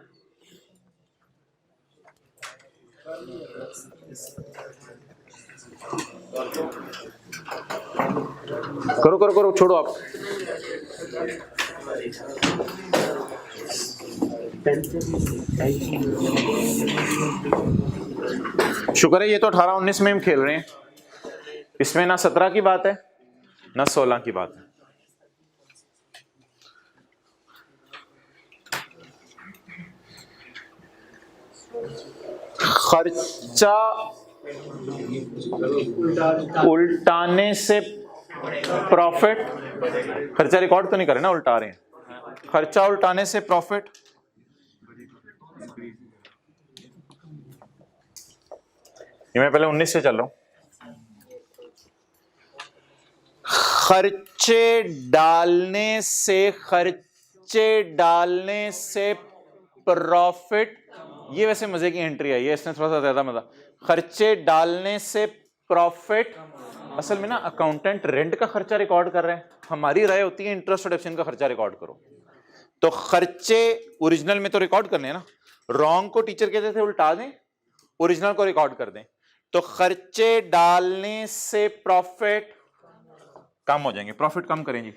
करो करो करो, छोड़ो आप। शुक्र है ये तो 18-19 में हम खेल रहे हैं, इसमें ना 17 की बात है ना 16 की बात है। खर्चा उल्टाने से प्रॉफिट, खर्चा रिकॉर्ड तो नहीं करे ना, उल्टा रहे हैं। खर्चा उल्टाने से प्रॉफिट, ये मैं पहले 19 से चल रहा हूं। खर्चे डालने से प्रॉफिट, ये वैसे मजे की एंट्री है, ये इसने थोड़ा सा ज्यादा मजा। खर्चे डालने से प्रॉफिट, असल में ना अकाउंटेंट रेंट का खर्चा रिकॉर्ड कर रहे हैं, हमारी राय होती है इंटरेस्ट रिडक्शन का खर्चा रिकॉर्ड करो। तो खर्चे ओरिजिनल में तो रिकॉर्ड करने हैं ना, रॉन्ग को टीचर कहते थे उल्टा दें, ओरिजिनल को रिकॉर्ड कर दें। तो खर्चे डालने से प्रॉफिट कम हो जाएंगे, प्रॉफिट कम करें जी,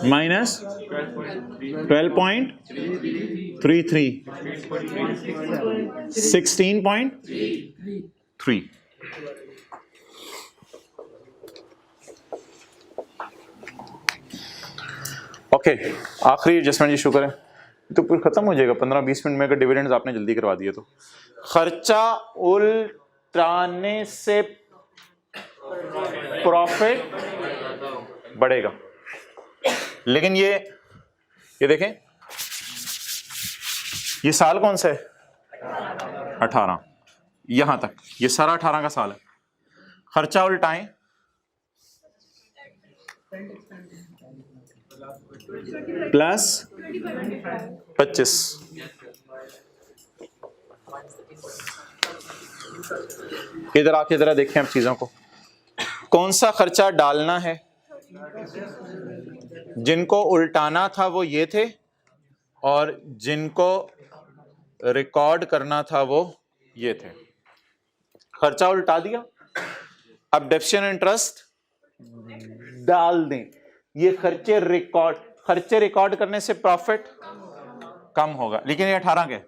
माइनस 12.33 16.3। ओके, आखिरी एडजस्टमेंट जी, शुक्र है तो फिर खत्म हो जाएगा 15-20 मिनट में, अगर डिविडेंड्स आपने जल्दी करवा दिए तो। खर्चा उल्टाने से प्रॉफिट बढ़ेगा, लेकिन ये देखें, ये साल कौन सा है? 18, यहां तक ये सारा 18 का साल है। खर्चा उल्टाएं प्लस 25, इधर आके जरा देखें आप चीजों को, कौन सा खर्चा डालना है? जिनको उल्टाना था वो ये थे, और जिनको रिकॉर्ड करना था वो ये थे। खर्चा उल्टा दिया, अब डेप्सियन इंटरेस्ट डाल दें। ये खर्चे रिकॉर्ड करने से प्रॉफिट कम होगा, लेकिन ये 18 के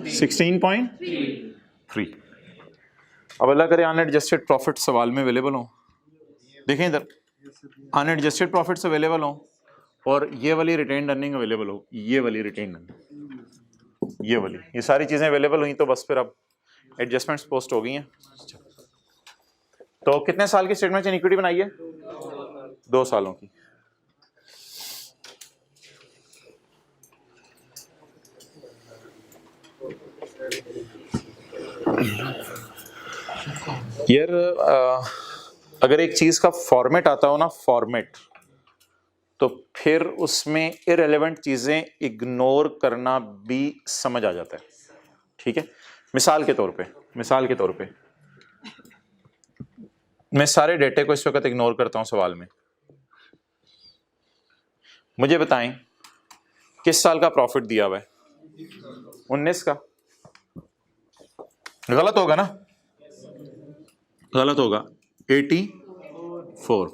16.3। अब अल्लाह करे अनएडजस्टेड प्रॉफिट सवाल में अवेलेबल हो, देखें इधर अनएडजस्टेड प्रॉफिट्स अवेलेबल हो और ये वाली रिटेन्ड अर्निंग अवेलेबल हो, ये वाली रिटेन्ड अर्निंग, ये वाली, ये सारी चीजें अवेलेबल हुई तो बस फिर अब एडजस्टमेंट्स पोस्ट हो गई हैं। तो कितने साल की स्टेटमेंट इक्विटी बनाई है? 2 सालों की। यार अगर एक चीज का फॉर्मेट आता हो ना, फॉर्मेट, तो फिर उसमें इररिलेवेंट चीजें इग्नोर करना भी समझ आ जाता है, ठीक है। मिसाल के तौर पे मैं सारे डेटे को इस वक्त इग्नोर करता हूं सवाल में। मुझे बताएं किस साल का प्रॉफिट दिया हुआ है? 19 का। गलत होगा ना? गलत होगा। 84,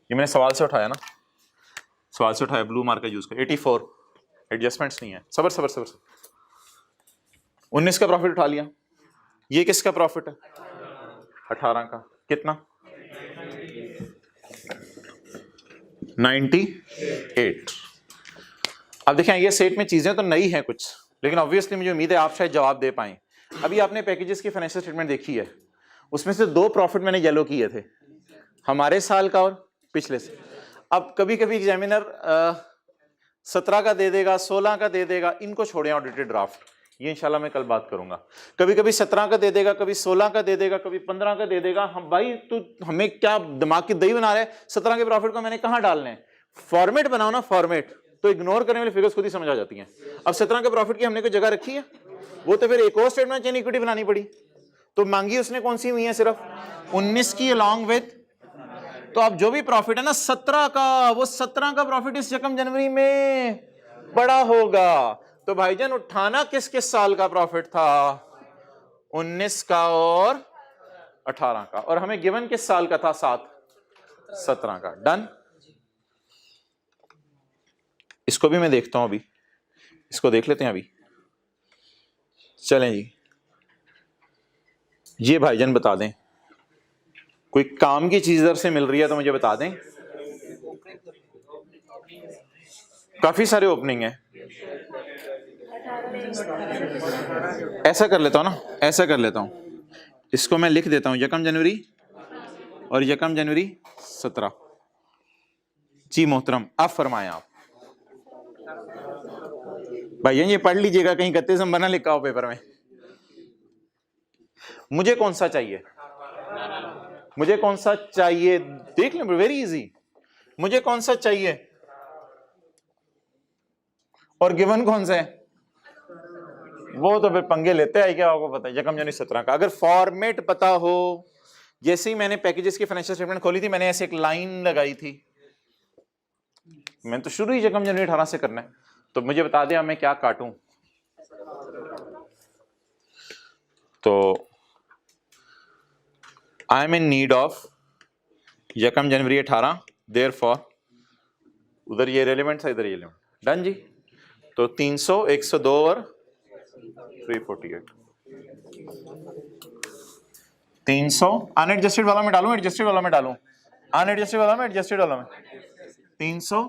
ये मैंने सवाल से उठाया ना, सवाल से उठाया, ब्लू मार्कर यूज कर। 84 एडजस्टमेंट्स नहीं है, सबर सबर सबर सबर। 19 का प्रॉफिट उठा लिया, ये किसका प्रॉफिट है? 18 का। कितना? 98। अब देखें ये सेट में चीजें तो नई हैं कुछ, लेकिन ऑब्वियसली मुझे उम्मीद है आप शायद जवाब दे पाएं। अभी आपने पैकेजेस की फाइनेंशियल स्टेटमेंट देखी है, उसमें से 2 प्रॉफिट मैंने येलो किए थे, हमारे साल का और पिछले से। अब कभी कभी एग्जामिनर 17 का दे देगा, 16 का दे देगा, इनको छोड़ें ऑडिटेड ड्राफ्ट, ये इंशाल्लाह मैं कल बात करूंगा। कभी कभी 17 का दे देगा, कभी 16 का दे देगा, कभी 15 का दे देगा। हम भाई तू हमें क्या दिमाग की दही बना रहे हैं? 17 के प्रॉफिट को मैंने कहां डालने हैं? फॉर्मेट बनाओ ना, फॉर्मेट, तो इग्नोर करने वाली फिगर्स खुद ही समझ आ जाती हैं। अब 17 के प्रॉफिट की हमने कोई जगह रखी है? वो तो फिर एक और स्टेटमेंट चेन इक्विटी बनानी पड़ी। तो मांगी उसने कौन सी हुई है? सिर्फ 19 की अलॉन्ग विद। तो अब जो भी प्रॉफिट है ना 17 का, वो 17 का प्रॉफिट इस यकम जनवरी में बड़ा होगा। तो भाईजान उठाना किस किस साल का प्रॉफिट था? 19 का और 18 का। और हमें गिवन किस साल का था? 17 का। डन। इसको भी मैं देखता हूं, अभी इसको देख लेते हैं अभी। चलें जी, ये भाईजान बता दें, कोई काम की चीज इधर से मिल रही है तो मुझे बता दें। काफी सारे ओपनिंग है। ऐसा कर लेता हूं ना, ऐसा कर लेता हूं, इसको मैं लिख देता हूं यकम जनवरी और यकम जनवरी 17। जी मोहतरम, आप फरमाएं। आप भाई ये पढ़ लीजिएगा, कहीं 31 नंबर ना लिखा हो पेपर में। मुझे कौन सा चाहिए? मुझे कौन सा चाहिए? देख लें, वेरी इजी। मुझे कौन सा चाहिए और गिवन कौन सा है? वो तो फिर पंगे लेते हैं क्या, आपको पता है यकम जनवरी 17 का। अगर फॉर्मेट पता हो, जैसे ही मैंने पैकेजेस की फाइनेंशियल स्टेटमेंट खोली थी, मैंने ऐसे एक लाइन लगाई थी, मैं तो शुरू ही यकम जनवरी 18 से करना है, तो मुझे बता दिया मैं क्या काटूं। तो I am in need of यकम जनवरी 18, देयरफॉर उधर ये रेलिवेंट था, इधर ये रेलिवेंट। डन जी। तो 300, 102 और 348। 300 अनएडजस्टेड वाला में डालूं, एडजस्टेड वाला में डालूं? अनएडजस्टेड वाला में, एडजस्टेड वाला में? 300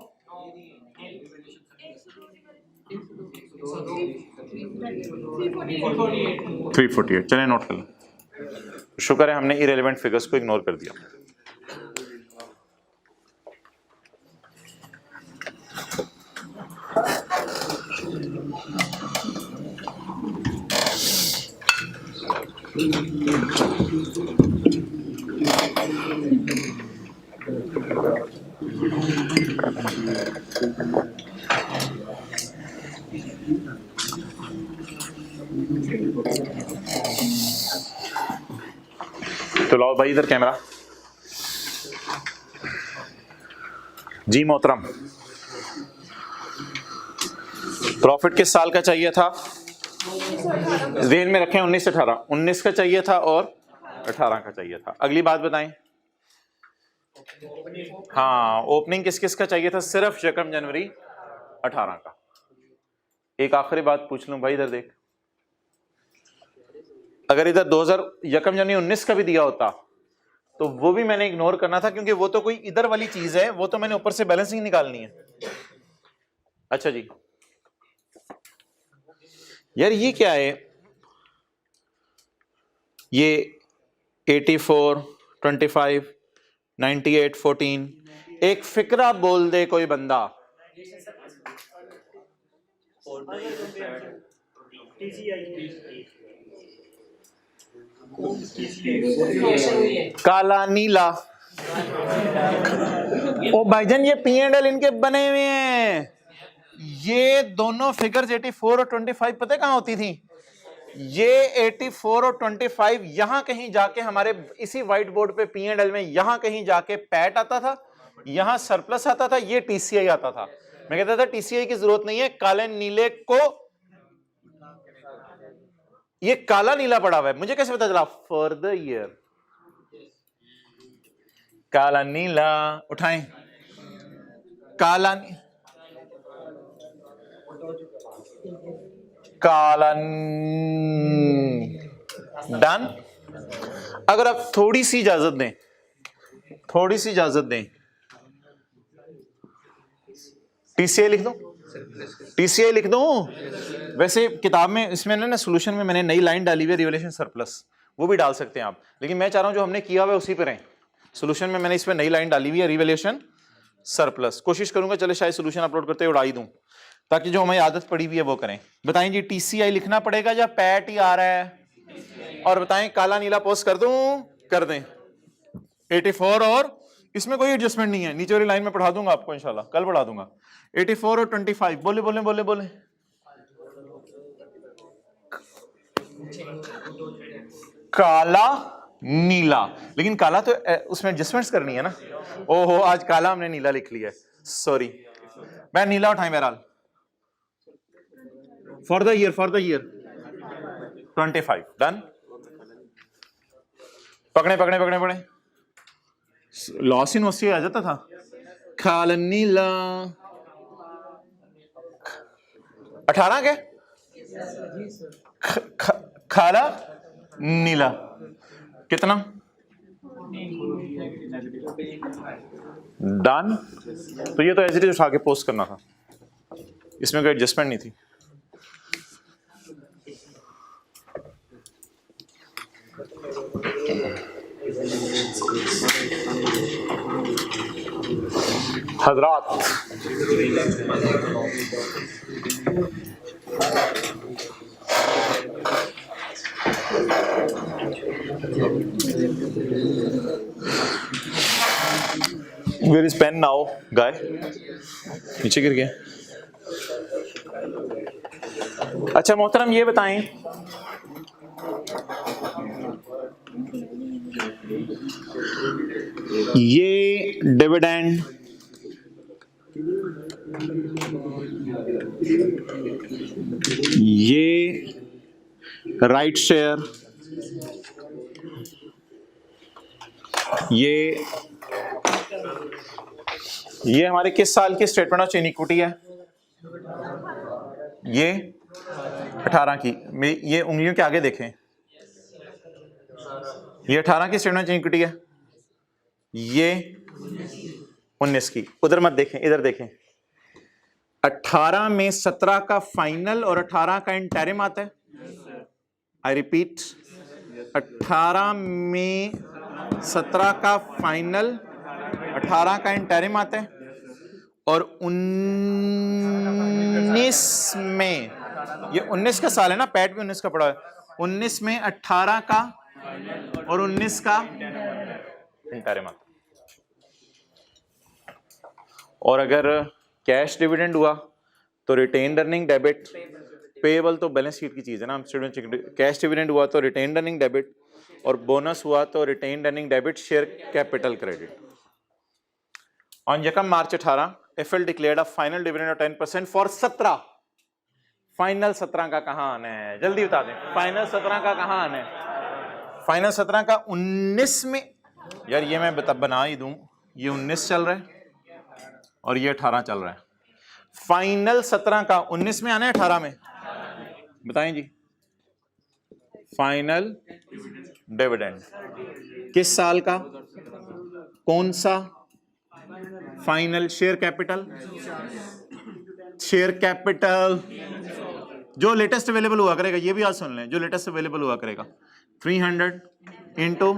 348। चलें नोट कर लें। शुक्र है हमने इरेलेवेंट फिगर्स को इग्नोर कर दिया। तो लाओ भाई इधर कैमरा। जी मोहतरम, प्रॉफिट किस साल का चाहिए था? रेंज में रखें 19 से 18। 19 का चाहिए था और 18 का चाहिए था। अगली बात बताएं। हाँ, ओपनिंग किस किस का चाहिए था? सिर्फ यकम जनवरी 18 का। एक आखिरी बात पूछ लूं भाई, इधर देख, अगर इधर 2000 यकम जनवरी 19 का भी दिया होता तो वो भी मैंने इग्नोर करना था, क्योंकि वो तो कोई इधर वाली चीज है, वो तो मैंने ऊपर से बैलेंसिंग निकालनी है। अच्छा जी, यार ये क्या है? ये 84, 25, 98, 14। एक फिक्रा बोल दे कोई बंदा। काला नीला। ओ भाईजान ये P&L इनके बने हुए हैं। ये दोनों फिगर्स 84 और 25 पता है कहां होती थी? ये 84 और 25 यहां कहीं जाके हमारे इसी व्हाइट बोर्ड पे P&L में यहां कहीं जाके पैट आता था, यहां सरप्लस आता था, ये TCI आता था। मैं कहता था TCI की जरूरत नहीं है, काले नीले को, ये काला नीला पड़ा हुआ है, मुझे कैसे पता चला? फॉर द ईयर काला नीला उठाएं। काला कालन डन। अगर आप थोड़ी सी इजाजत दें, थोड़ी सी इजाजत दें, टीसीआई लिख दो, टीसीआई लिख दो। वैसे किताब में इसमें ना सॉल्यूशन में मैंने नई लाइन डाली हुई है रिवैल्यूएशन सरप्लस, वो भी डाल सकते हैं आप, लेकिन मैं चाह रहा हूं जो हमने किया हुआ है उसी पर रहें। सॉल्यूशन में मैंने इसमें नई लाइन डाली हुई है रिवैल्यूएशन सरप्लस। कोशिश करूंगा चले शायद सॉल्यूशन अपलोड करते हुए उड़ाई दूं, ताकि जो हमारी आदत पड़ी हुई है वो करें। बताएं जी टीसीआई लिखना पड़ेगा या पैट ही आ रहा है? और बताएं काला नीला पोस्ट कर दूं? कर दें 84, और इसमें कोई एडजस्टमेंट नहीं है, नीचे वाली लाइन में पढ़ा दूंगा आपको इंशाल्लाह, कल पढ़ा दूंगा। 84 और 25 बोले बोले बोले बोले। काला नीला, लेकिन काला तो उसमें एडजस्टमेंट्स करनी है ना। ओहो आज काला हमने नीला लिख लिया है, सॉरी। मैं नीला उठाएं बहरहाल। For the year 25 done. पकड़े पकड़े पकड़े पकड़े, लॉस इन वसी आ जाता था। काला नीला 18 के खाला नीला कितना डन। तो ये तो एज इट इज उठा के पोस्ट करना था, इसमें कोई एडजस्टमेंट नहीं थी। हजरात Where is pen now, guy? नीचे गिर गया। अच्छा मोहतरम ये बताएं, ये डिविडेंड ये राइट शेयर, ये हमारे किस साल की स्टेटमेंट ऑफ चेन इक्विटी है? ये 18 की। ये उंगलियों के आगे देखें, ये 18 की स्टेटमेंट ऑफ चेन इक्विटी है, ये 19 की। उधर मत देखें, इधर देखें। 18 में 17 का फाइनल और 18 का इंटरिम आता है। आई रिपीट, 18 में 17 का फाइनल, 18 का इंटरिम आता है, और 19 में, ये 19 का साल है ना, पैट भी 19 का पड़ा है, 19 में 18 का और 19 का इंटरिम आता है। और अगर कैश डिविडेंड हुआ तो रिटेन्ड अर्निंग डेबिट, पेएबल तो बैलेंस शीट की चीज है ना, कैश डिविडेंड हुआ तो रिटेन्ड अर्निंग डेबिट, और बोनस हुआ तो retained earning debit, share capital credit. On यकम मार्च 18 FL declared a final dividend of 10% for 17। Final 17 का कहां आना है, जल्दी बता दें। फाइनल 17 का कहां आना है? फाइनल 17 का 19 में। यार ये मैं बना ही दूं, ये 19 चल रहा है और ये 18 चल रहा है। फाइनल 17 का 19 में आना है 18 में? बताएं जी। फाइनल डिविडेंड किस साल का, कौन सा? Final share capital, share capital जो लेटेस्ट अवेलेबल हुआ करेगा, ये भी आज सुन लें, जो लेटेस्ट अवेलेबल हुआ करेगा 300 इंटू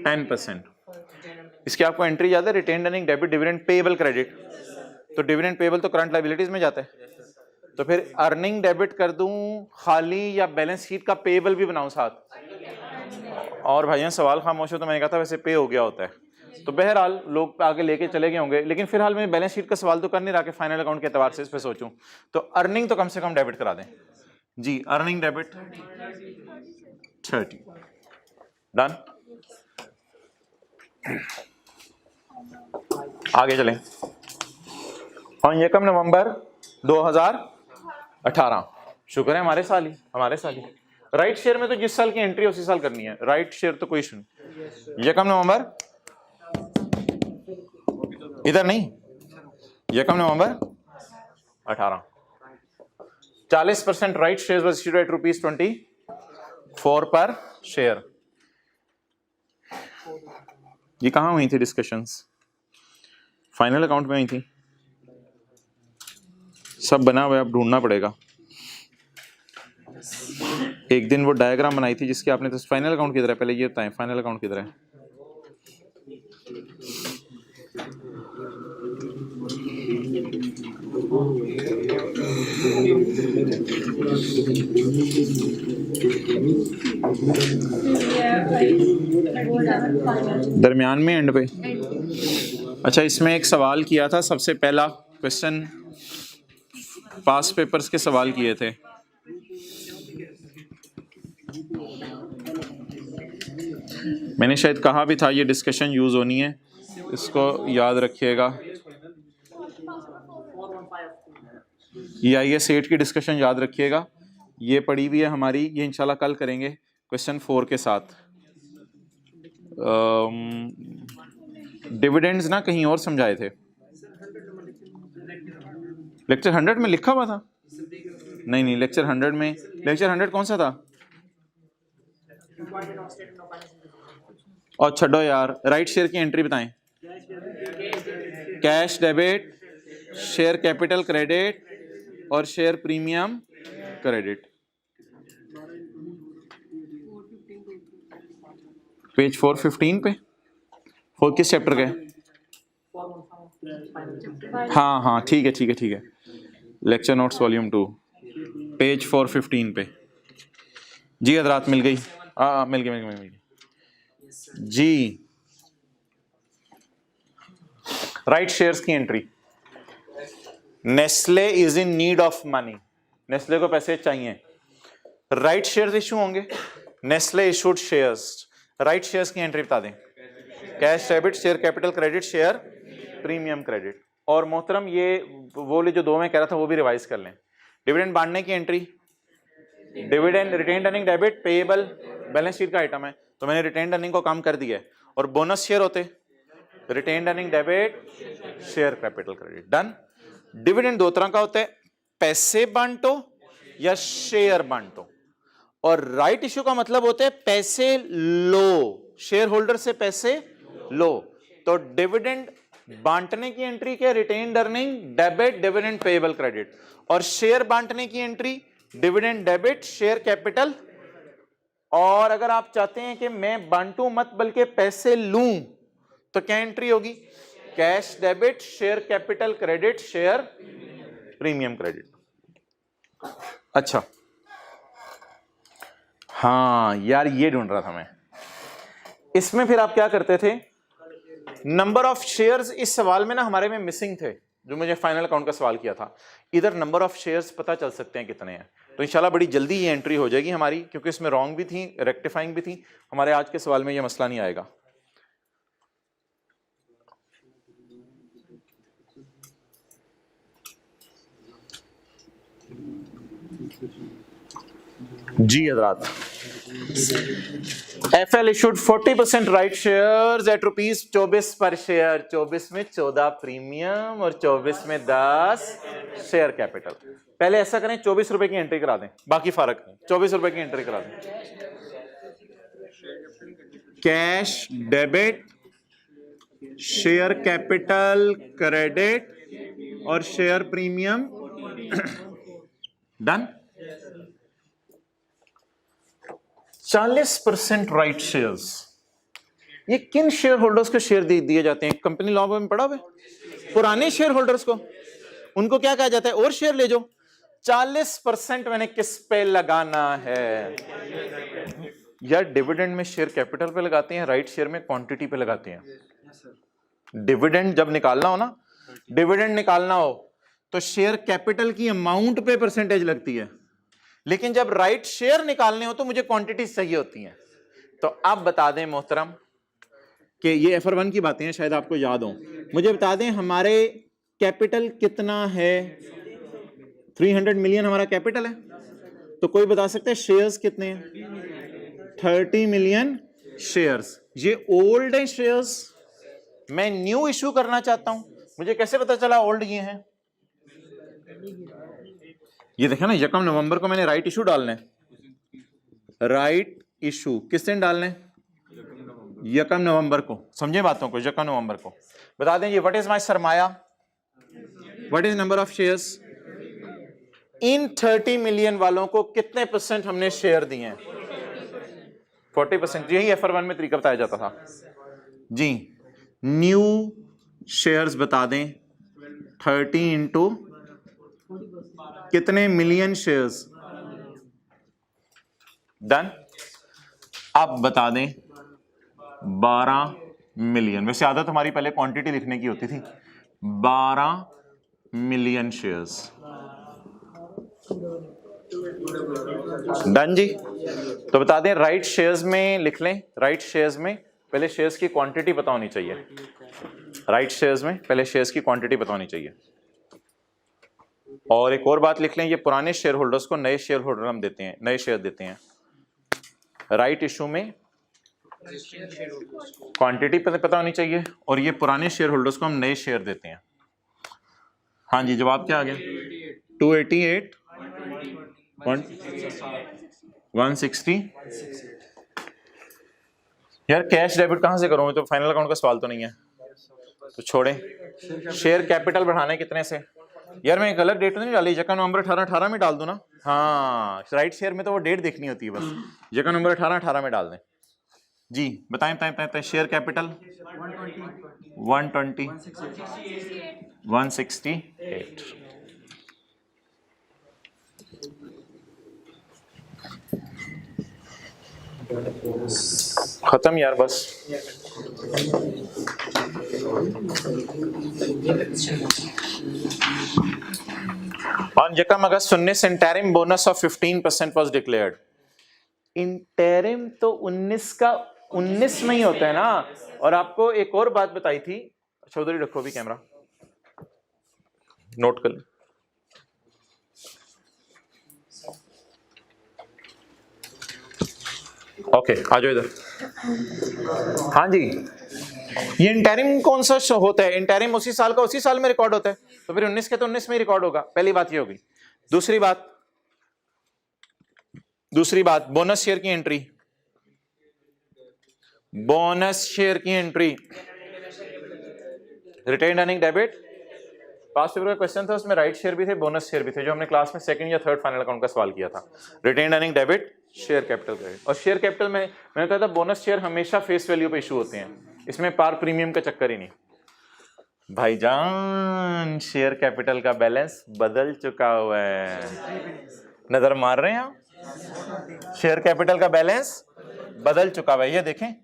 10%। इसकी आपको एंट्री याद है, retained earning debit, dividend payable credit. तो डिविडेंड पेएबल तो करंट लायबिलिटीज में जाता है, तो फिर अर्निंग डेबिट कर दूं खाली, या बैलेंस शीट का पेएबल भी बनाऊं साथ? और भाइयों सवाल खामोश हो तो मैंने कहा था वैसे पे हो गया होता है, तो बहरहाल लोग आगे लेके चले गए होंगे, लेकिन फिलहाल मैं बैलेंस शीट का सवाल तो कर नहीं रहा कि फाइनल अकाउंट के एतबार से इस पे सोचूं, तो अर्निंग तो कम से कम डेबिट करा दें जी। Earning debit 30 done. आगे चलें। और यकम नवंबर 2018, शुक्र है हमारे साल ही, राइट शेयर में तो जिस साल की एंट्री उसी साल करनी है, राइट शेयर तो कोई इशू नहीं। यकम नवंबर, इधर नहीं, यकम नवंबर 18। 40% right share was issued at ₹24 पर शेयर। ये कहां हुई थी डिस्कशंस? फाइनल अकाउंट में हुई थी। सब बना हुआ है, अब ढूंढना पड़ेगा। एक दिन वो डायग्राम बनाई थी जिसकी आपने, तो फाइनल अकाउंट किधर है पहले ये बताएं, फाइनल अकाउंट किधर है? दरमियान में, एंड पे। अच्छा, इसमें एक सवाल किया था, सबसे पहला क्वेश्चन पास पेपर्स के सवाल किए थे। मैंने शायद कहा भी था ये डिस्कशन यूज होनी है, इसको याद रखिएगा। ये IAS 8 की डिस्कशन याद रखिएगा, ये पड़ी हुई है हमारी, ये इंशाल्लाह कल करेंगे क्वेश्चन 4 के साथ। डिविडेंड्स ना कहीं और समझाए थे, लेक्चर 100 में लिखा हुआ था। नहीं, लेक्चर 100 में, लेक्चर 100 कौन सा था? और छड्डो यार, राइट शेयर की एंट्री बताएं। Cash debit, share capital credit और शेयर प्रीमियम क्रेडिट। पेज 415 पे, फोर किस चैप्टर के? हाँ ठीक है। लेक्चर नोट्स वॉल्यूम 2 पेज 415 पे। जी हजरात, मिल गई? मिल गई जी। राइट शेयर्स की entry. Nestle is in need of money, Nestle को पैसे चाहिए, राइट शेयर्स इशू होंगे, Nestle issued shares. Right shares की एंट्री बता दें। Cash debit, share capital credit, share premium credit. और मोहतरम ये वो जो दो में कह रहा था वो भी रिवाइज कर लें। डिविडेंड बांटने की entry, dividend retained earning debit payable balance sheet का आइटम है, तो मैंने रिटेन्ड अर्निंग को कम कर दिया है। और बोनस शेयर होते retained earning debit, share capital credit, done. Dividend दो तरह का होता है, पैसे बांटो या शेयर बांटो। और राइट इश्यू का मतलब होता है पैसे लो, शेयर होल्डर से पैसे लो। तो डिविडेंड बांटने की एंट्री क्या? Retained earning debit, dividend payable credit. और शेयर बांटने की entry dividend debit, share capital. और अगर आप चाहते हैं कि मैं बांटू मत बल्कि पैसे लूं, तो क्या एंट्री होगी? Cash debit, share capital credit, share premium credit. अच्छा हाँ यार, ये ढूंढ रहा था मैं। इसमें फिर आप क्या करते थे? नंबर ऑफ शेयर्स इस सवाल में ना हमारे में मिसिंग थे, जो मुझे फाइनल अकाउंट का सवाल किया था। इधर नंबर ऑफ शेयर्स पता चल सकते हैं कितने हैं, तो इंशाल्लाह बड़ी जल्दी ये एंट्री हो जाएगी हमारी, क्योंकि इसमें रॉन्ग भी थी, रेक्टिफाइंग भी थी। हमारे आज के सवाल में ये मसला नहीं आएगा। जी हजरात, FL issued 40% right shares at ₹24 पर शेयर। 24 में 14 प्रीमियम और 24 में 10 शेयर कैपिटल। पहले ऐसा करें, 24 रुपए की एंट्री करा दें, बाकी फर्क नहीं, 24 रुपए की एंट्री करा दें। Cash debit, share capital credit और share premium, done. 40% right shares, ये किन शेयर होल्डर्स को शेयर दिए जाते हैं? कंपनी लॉ में पढ़ा हुआ, पुराने शेयर होल्डर्स को, उनको क्या कहा जाता है? और शेयर ले जाओ। 40% मैंने किस पे लगाना है? या डिविडेंड में शेयर कैपिटल पे लगाते हैं, राइट शेयर में क्वांटिटी पे लगाते हैं। डिविडेंड जब निकालना हो ना, डिविडेंड निकालना हो तो शेयर कैपिटल की अमाउंट पे परसेंटेज लगती है, लेकिन जब राइट शेयर निकालने हो तो मुझे क्वांटिटी चाहिए होती है। तो अब बता दें मोहतरम कि ये FR1 की बातें हैं, शायद आपको याद हो। मुझे बता दें हमारे कैपिटल कितना है? 300 मिलियन हमारा कैपिटल है, तो कोई बता सकता है शेयर्स कितने हैं? 30 मिलियन शेयर्स। ये ओल्ड है शेयर्स, मैं न्यू इशू करना चाहता हूं, मुझे कैसे पता चला ओल्ड ये हैं? ये देखे ना, यकम नवंबर को मैंने राइट इशू डालने, राइट इशू किस दिन डालने? यकम नवंबर को। समझे बातों को? यकम नवंबर को। बता दें ये व्हाट इज माय सरमाया, what is number of shares. इन 30 मिलियन वालों को कितने % हमने शेयर दिए हैं? 40%। यही FR1 में तरीका बताया जाता था जी। न्यू शेयर्स बता दें 30 इंटू कितने मिलियन शेयर्स। डन। अब बता दें 12 मिलियन। वैसे आदत हमारी पहले क्वांटिटी लिखने की होती थी। 12 मिलियन शेयर्स। डन जी। तो बता दें राइट शेयर्स में लिख लें, राइट शेयर्स में पहले शेयर्स की क्वांटिटी पता होनी चाहिए। राइट शेयर्स में पहले शेयर्स की क्वांटिटी पता होनी चाहिए। और एक और बात लिख लें, ये पुराने शेयर होल्डर्स को नए शेयर होल्डर हम देते हैं, नए शेयर देते हैं। राइट इशू में क्वांटिटी पता होनी चाहिए और ये पुराने शेयर होल्डर्स को हम नए शेयर देते हैं। हाँ जी, जवाब क्या आ गया? 288 160। यार कैश डेबिट कहां से करूं? तो फाइनल अकाउंट का सवाल तो नहीं है, तो छोड़े। शेयर कैपिटल बढ़ाना है कितने से? यार मैं गलत डेट तो नहीं डाली, जगह नवंबर 18 में डाल दूं ना। हाँ, राइट शेयर में तो वो डेट देखनी होती है बस। जगह नंबर 18 में डाल दें जी। बताएं बताएं बताएं। Share capital 120 168। खत्म यार बस। On Jacam August 19 interim bonus of 15% was declared. Interim तो 19 का 19 में ही होता है ना। और आपको एक और बात बताई थी, चौधरी रखो भी कैमरा, नोट कर। ओके आ जाओ इधर। हाँ जी, ये इंटरिम कौन सा होता है? इंटरिम उसी साल का उसी साल में रिकॉर्ड होता है, तो फिर 19 के तो 19 में ही रिकॉर्ड होगा। पहली बात ये होगी। दूसरी बात बोनस शेयर की एंट्री, बोनस शेयर की entry, retained earning debit. Past paper का क्वेश्चन था, उसमें राइट शेयर भी थे, बोनस शेयर भी थे, जो हमने क्लास में सेकंड या थर्ड फाइनल अकाउंट का सवाल किया था। Retained earning debit, share capital credit. और शेयर कैपिटल में मैंने कहा था बोनस शेयर हमेशा फेस वैल्यू पे इशू होते हैं, इसमें पार प्रीमियम का चक्कर ही नहीं। भाईजान शेयर कैपिटल का बैलेंस बदल चुका हुआ है, नजर मार रहे हैं आप? शेयर कैपिटल का बैलेंस बदल चुका हुआ है, ये देखें।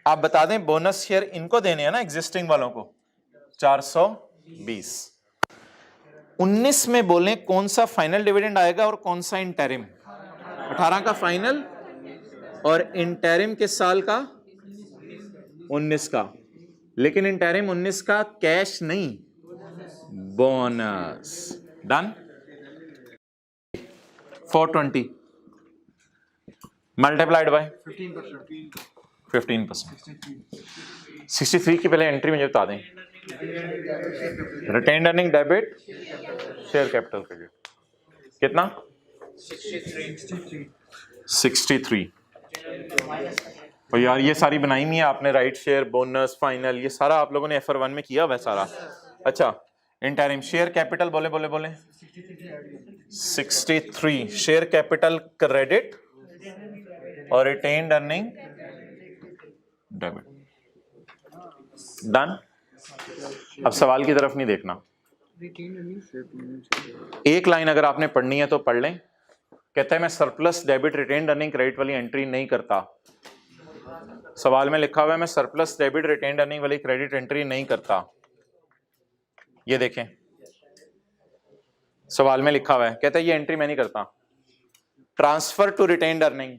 आप बता दें बोनस शेयर इनको देने हैं ना, एग्जिस्टिंग वालों को 420। 19 में बोलें कौन सा फाइनल डिविडेंड आएगा और कौन सा इंटरिम। 18 का फाइनल और इंटरिम किस साल का? 19 का। लेकिन इंटरिम 19 का कैश नहीं, बोनस। डन। 420 multiplied by 15%। 63 की पहले एंट्री मुझे बता दें। Retained earning debit, share capital credit कितना? 63। और यार ये सारी बनाई हुई है आपने, राइट शेयर, बोनस, फाइनल, ये सारा आप लोगों ने FR1 में किया हुआ है सारा। अच्छा, इंटरिम शेयर कैपिटल बोले 63 शेयर कैपिटल क्रेडिट और रिटेन्ड अर्निंग डेबिट। डन। अब सवाल की तरफ नहीं देखना, एक लाइन अगर आपने पढ़नी है तो पढ़ लें। कहता है मैं surplus debit retained earning credit वाली एंट्री नहीं करता। सवाल में लिखा हुआ है मैं सरप्लस डेबिट रिटेन्ड अर्निंग वाली क्रेडिट एंट्री नहीं करता। ये देखें सवाल में लिखा हुआ है, कहता है ये एंट्री मैं नहीं करता। Transfer to retained earning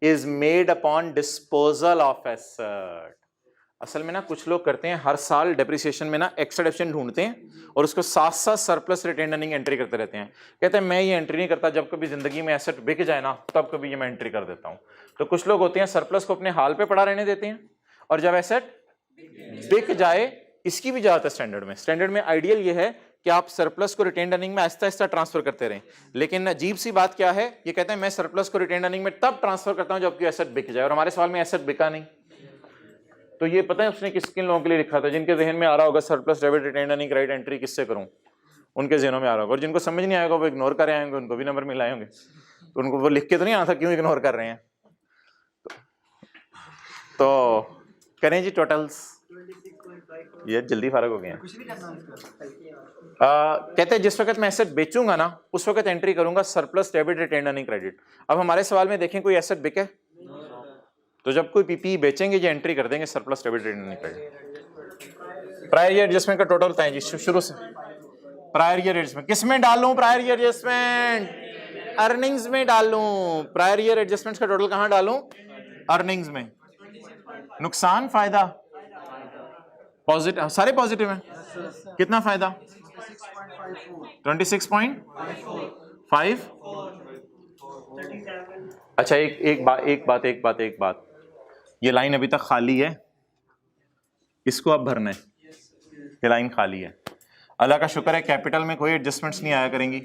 is made upon disposal of asset. असल में ना कुछ लोग करते हैं हर साल डेप्रिसिएशन में ना एक्स्ट्रा डेप्रिसिएशन ढूंढते हैं और उसको साथ साथ सरप्लस रिटेन्ड अर्निंग एंट्री करते रहते हैं। कहते हैं मैं ये एंट्री नहीं करता, जब कभी जिंदगी में एसेट बिक जाए ना तब कभी ये मैं एंट्री कर देता हूं। तो कुछ लोग होते हैं सरप्लस को अपने हाल पे पड़ा रहने देते हैं और जब एसेट बिक जाए इसकी भी इजाजत है स्टैंडर्ड में। स्टैंडर्ड में आइडियल ये है कि आप सरप्लस को रिटेन्ड अर्निंग में आहिस्ता आहिस्ता ट्रांसफर करते रहें, लेकिन अजीब सी बात क्या है, ये कहते हैं मैं सरप्लस को रिटेन्ड अर्निंग में तब ट्रांसफर करता हूं जब कोई एसेट बिक जाए, और हमारे सवाल में एसेट बिका नहीं। तो ये पता है उसने किन लोगों के लिए लिखा था, जिनके जहन में आ रहा होगा surplus debit retained earning credit entry किससे करूं, उनके जहनों में आ रहा होगा, और जिनको समझ नहीं आएगा वो इग्नोर कर आएंगे, उनको भी नंबर मिलाए होंगे, तो उनको वो लिख के तो नहीं आना था क्यों इग्नोर कर रहे हैं। तो करें जी टोटल्स, ये जल्दी फारग हो गए हैं। कहते हैं जिस वक्त मैं एसेट बेचूंगा ना उस वक्त एंट्री करूंगा surplus debit retained earning credit. अब हमारे सवाल में देखें कोई एसेट बिके, तो जब कोई पीपी बेचेंगे जो एंट्री कर देंगे surplus debit retained earning credit. Prior year adjustment का टोटल बताएं जी शुरू से। प्रायर ईयर एडजस्टमेंट किस में डालूं? प्रायर ईयर एडजस्टमेंट अर्निंग्स में डालूं। प्रायर ईयर एडजस्टमेंट्स का टोटल कहां डालूं? अर्निंग्स में। नुकसान फायदा पॉजिटिव, सारे पॉजिटिव हैं। कितना फायदा? 26.5। अच्छा एक बात, ये लाइन अभी तक खाली है, इसको अब भरना है। ये लाइन खाली है। अल्लाह का शुक्र है कैपिटल में कोई एडजस्टमेंट्स नहीं आया करेंगी,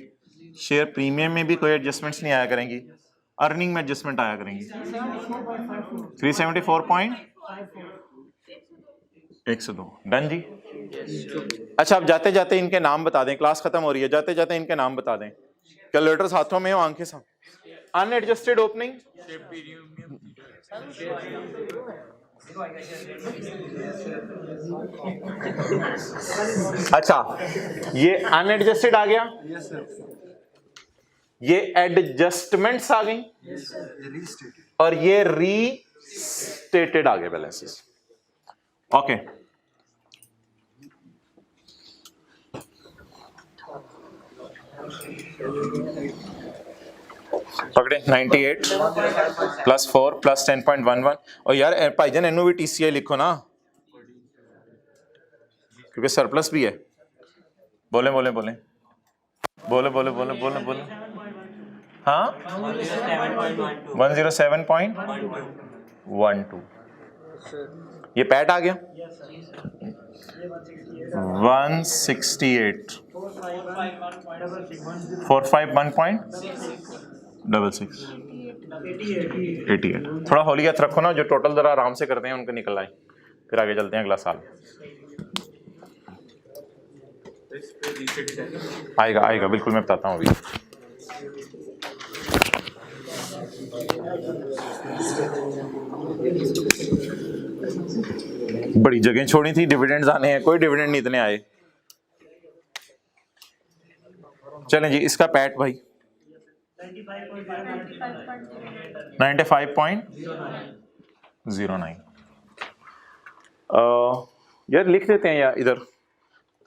शेयर प्रीमियम में भी कोई एडजस्टमेंट्स नहीं आया करेंगी, अर्निंग में एडजस्टमेंट आया करेंगी। 374.102 डन जी। अच्छा अब जाते जाते इनके नाम बता दें, क्लास खत्म हो रही है, जाते जाते इनके नाम बता दें। कैलकुलेटर्स हाथों में हो, आंखें सामने। अनएडजस्टेड ओपनिंग अच्छा ये अनएडजस्टेड आ गया, ये एडजस्टमेंट्स आ गई, और ये रीस्टेटेड आ गए बैलेंसेस। ओके पकड़े 98 प्लस 4 प्लस 10.11। और यार भाईजान एनओ भी टीसीआई लिखो ना, क्योंकि सरप्लस भी है। बोले बोले बोले बोले बोले बोले बोले बोले हाँ 107.12। ये पैट आ गया 168 451.66 88। थोड़ा होलियत रखो ना, जो टोटल जरा आराम से करते हैं उनके निकल आए, फिर आगे चलते हैं अगला साल। आएगा आएगा बिल्कुल, मैं बताता हूँ अभी। बड़ी जगह छोड़ी थी, डिविडेंड्स आने हैं, कोई डिविडेंड नहीं इतने आए। चलें जी इसका पैट भाई 95.09। यार लिख देते हैं यार इधर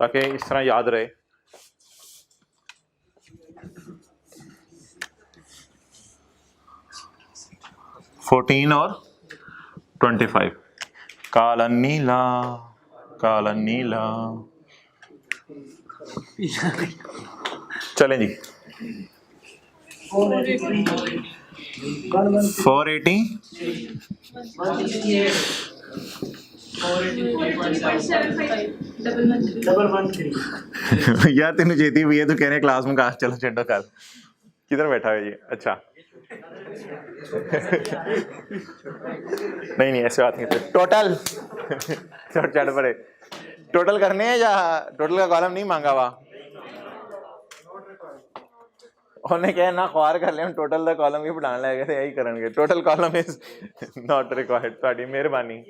ताकि इस तरह याद रहे। $14 और 25 काला नीला काला नीला। चलें जी 480 यार तेन चेती हुई है, तू कह रहे क्लास में कहा चलो चढ़ो कल किधर बैठा है ये। अच्छा नहीं नहीं ऐसे बात नहीं, टोटल चढ़ पड़े, टोटल करने हैं या टोटल का कॉलम नहीं मांगा हुआ उन्हें क्या ना ख्वार कर लिया, टोटल का कॉलम ही बढ़ाने लगे थे, यही करेंगे। Total column is not required. ਤੁਹਾਡੀ मेहरबानी।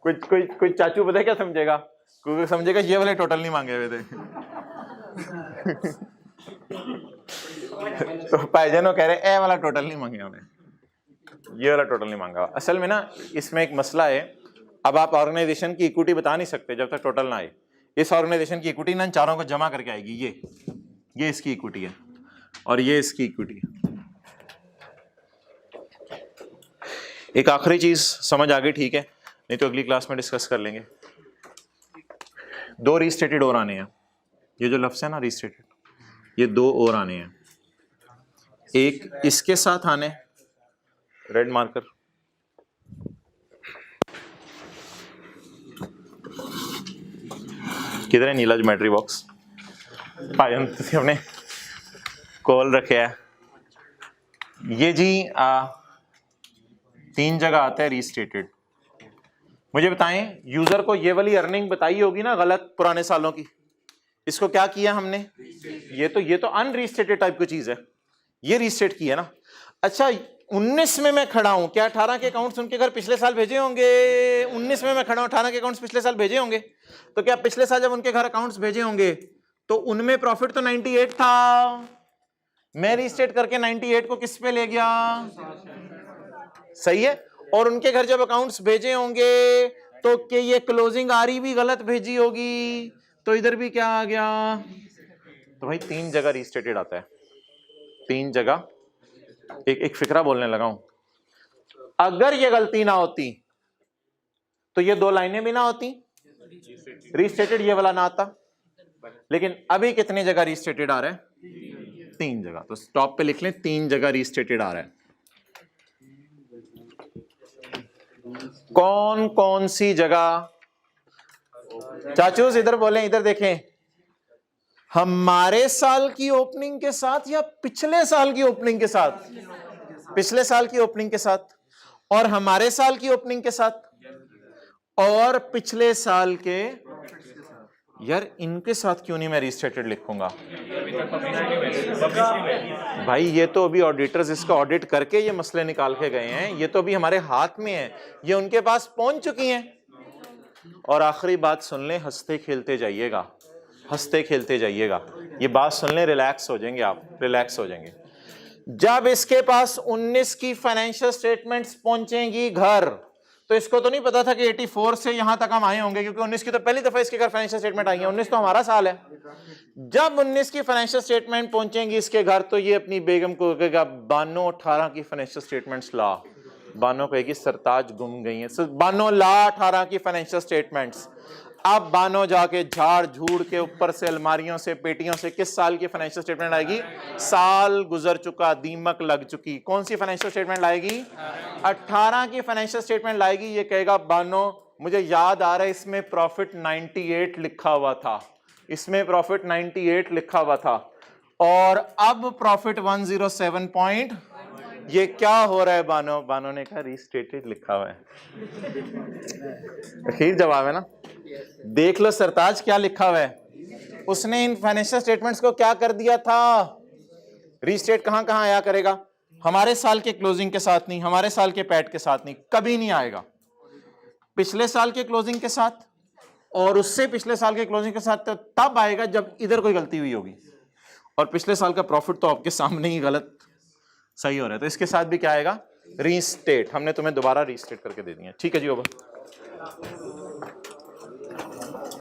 कोई चाचू पता है क्या समझेगा, क्योंकि समझेगा ये वाले टोटल नहीं मांगे हुए थे। तो भाईजान कह रहे ए वाला टोटल नहीं मांगे हमें, ये वाला टोटल नहीं मांगा। असल में ना इसमें एक मसला है, अब आप ऑर्गेनाइजेशन की इक्विटी बता नहीं सकते जब तक टोटल ना आए। इस ऑर्गेनाइजेशन की इक्विटी ना इन चारों को जमा करके आएगी, ये इसकी इक्विटी है और ये इसकी इक्विटी है। एक आखिरी चीज समझ आ गई ठीक है, नहीं तो अगली क्लास में डिस्कस कर लेंगे। 2 रीस्टेटेड और आने हैं, ये जो लफ्ज है ना रीस्टेटेड, ये 2 और आने हैं। एक इसके साथ आने रेड मार्कर, किधर है नीला ज्योमेट्री बॉक्स? पायन तुसी अपने कोल रखे है ये जी। 3 जगह आता है रीस्टेटेड। मुझे बताएं, यूजर को ये वाली अर्निंग बताई होगी ना गलत पुराने सालों की, इसको क्या किया हमने? ये तो अनरीस्टेटेड टाइप की चीज है, ये रीस्टेट की है ना। अच्छा 19 में मैं खड़ा हूं, क्या 18 के अकाउंट्स उनके घर पिछले साल भेजे होंगे? 19 में मैं खड़ा हूं, 18 के अकाउंट्स पिछले साल भेजे होंगे, तो क्या पिछले साल जब उनके घर अकाउंट्स भेजे होंगे तो उनमें प्रॉफिट तो 98 था, मैं रीस्टेट करके 98 को किस पे ले गया? सही है। और उनके घर जब अकाउंट्स भेजे होंगे तो कि ये क्लोजिंग आरी भी गलत भेजी होगी, तो इधर भी क्या आ गया? तो भाई 3 जगह रीस्टेटेड आता है, 3 जगह। एक फिक्रा बोलने लगा हूं, अगर ये गलती ना होती तो ये 2 लाइनें भी ना होती, रीस्टेटेड ये वाला ना आता। लेकिन अभी कितनी जगह रीस्टेटेड आ रहा है? 3 जगह। तो स्टॉप पे लिख लें 3 जगह रीस्टेटेड आ रहा है। कौन कौन सी जगह? चाचूस इधर बोलें, इधर देखें। हमारे साल की ओपनिंग के साथ या पिछले साल की ओपनिंग के साथ? पिछले साल की ओपनिंग के साथ। और हमारे साल की ओपनिंग के साथ और पिछले साल के। यार इनके साथ क्यों नहीं मैं रीस्टेटेड लिखूंगा? भाई ये तो अभी ऑडिटर्स इसका ऑडिट करके ये मसले निकाल के गए हैं, ये तो अभी हमारे हाथ में है, ये उनके पास पहुंच चुकी हैं। और आखिरी बात सुन लें, हंसते खेलते जाइएगा, हंसते खेलते जाइएगा। ये बात सुन लें, रिलैक्स हो जाएंगे आप, रिलैक्स हो जाएंगे। जब इसके पास 19 की फाइनेंशियल स्टेटमेंट्स पहुंचेंगी घर, तो इसको तो नहीं पता था कि 84 से यहां तक हम आए होंगे, क्योंकि 19 की तो पहली दफा इसके घर फाइनेंशियल स्टेटमेंट आई है, 19 तो हमारा साल है। जब 19 की फाइनेंशियल स्टेटमेंट पहुंचेंगी इसके घर, तो ये अपनी बेगम को कहेगा 92 18 की फाइनेंशियल स्टेटमेंट्स ला। बानो कहेगी सरताज गुम गई है, बानो ला 18 की फाइनेंशियल स्टेटमेंट्स। अब बानो जाके झाड़ झूड़ के ऊपर से अलमारियों से पेटियों से किस साल की फाइनेंशियल स्टेटमेंट आएगी? साल गुजर चुका, दीमक लग चुकी। कौन सी फाइनेंशियल स्टेटमेंट लाएगी? 18 की फाइनेंशियल स्टेटमेंट लाएगी। ये कहेगा बानो मुझे याद आ रहा है इसमें प्रॉफिट 98 लिखा हुआ था, इसमें प्रॉफिट 98 लिखा हुआ था, और अब प्रॉफिट 107 पॉइंट। ये क्या हो रहा है बानो? बानो ने कहा रीस्टेटेड लिखा हुआ है। आखिर जवाब है ना, देख लो सरताज क्या लिखा हुआ है। उसने इन फाइनेंशियल स्टेटमेंट्स को क्या कर दिया था? रीस्टेट कहां कहां आया करेगा? हमारे साल के क्लोजिंग के साथ नहीं, हमारे साल के पैट के साथ नहीं, कभी नहीं आएगा। पिछले साल के क्लोजिंग के साथ और उससे पिछले साल के क्लोजिंग के साथ तो तब आएगा जब इधर कोई गलती हुई होगी। और पिछले साल का प्रॉफिट तो आपके सामने ही गलत सही हो रहा है, तो इसके साथ भी क्या आएगा? रीस्टेट। हमने तुम्हें दोबारा रीस्टेट करके दे दिया। ठीक है जी, ओवर।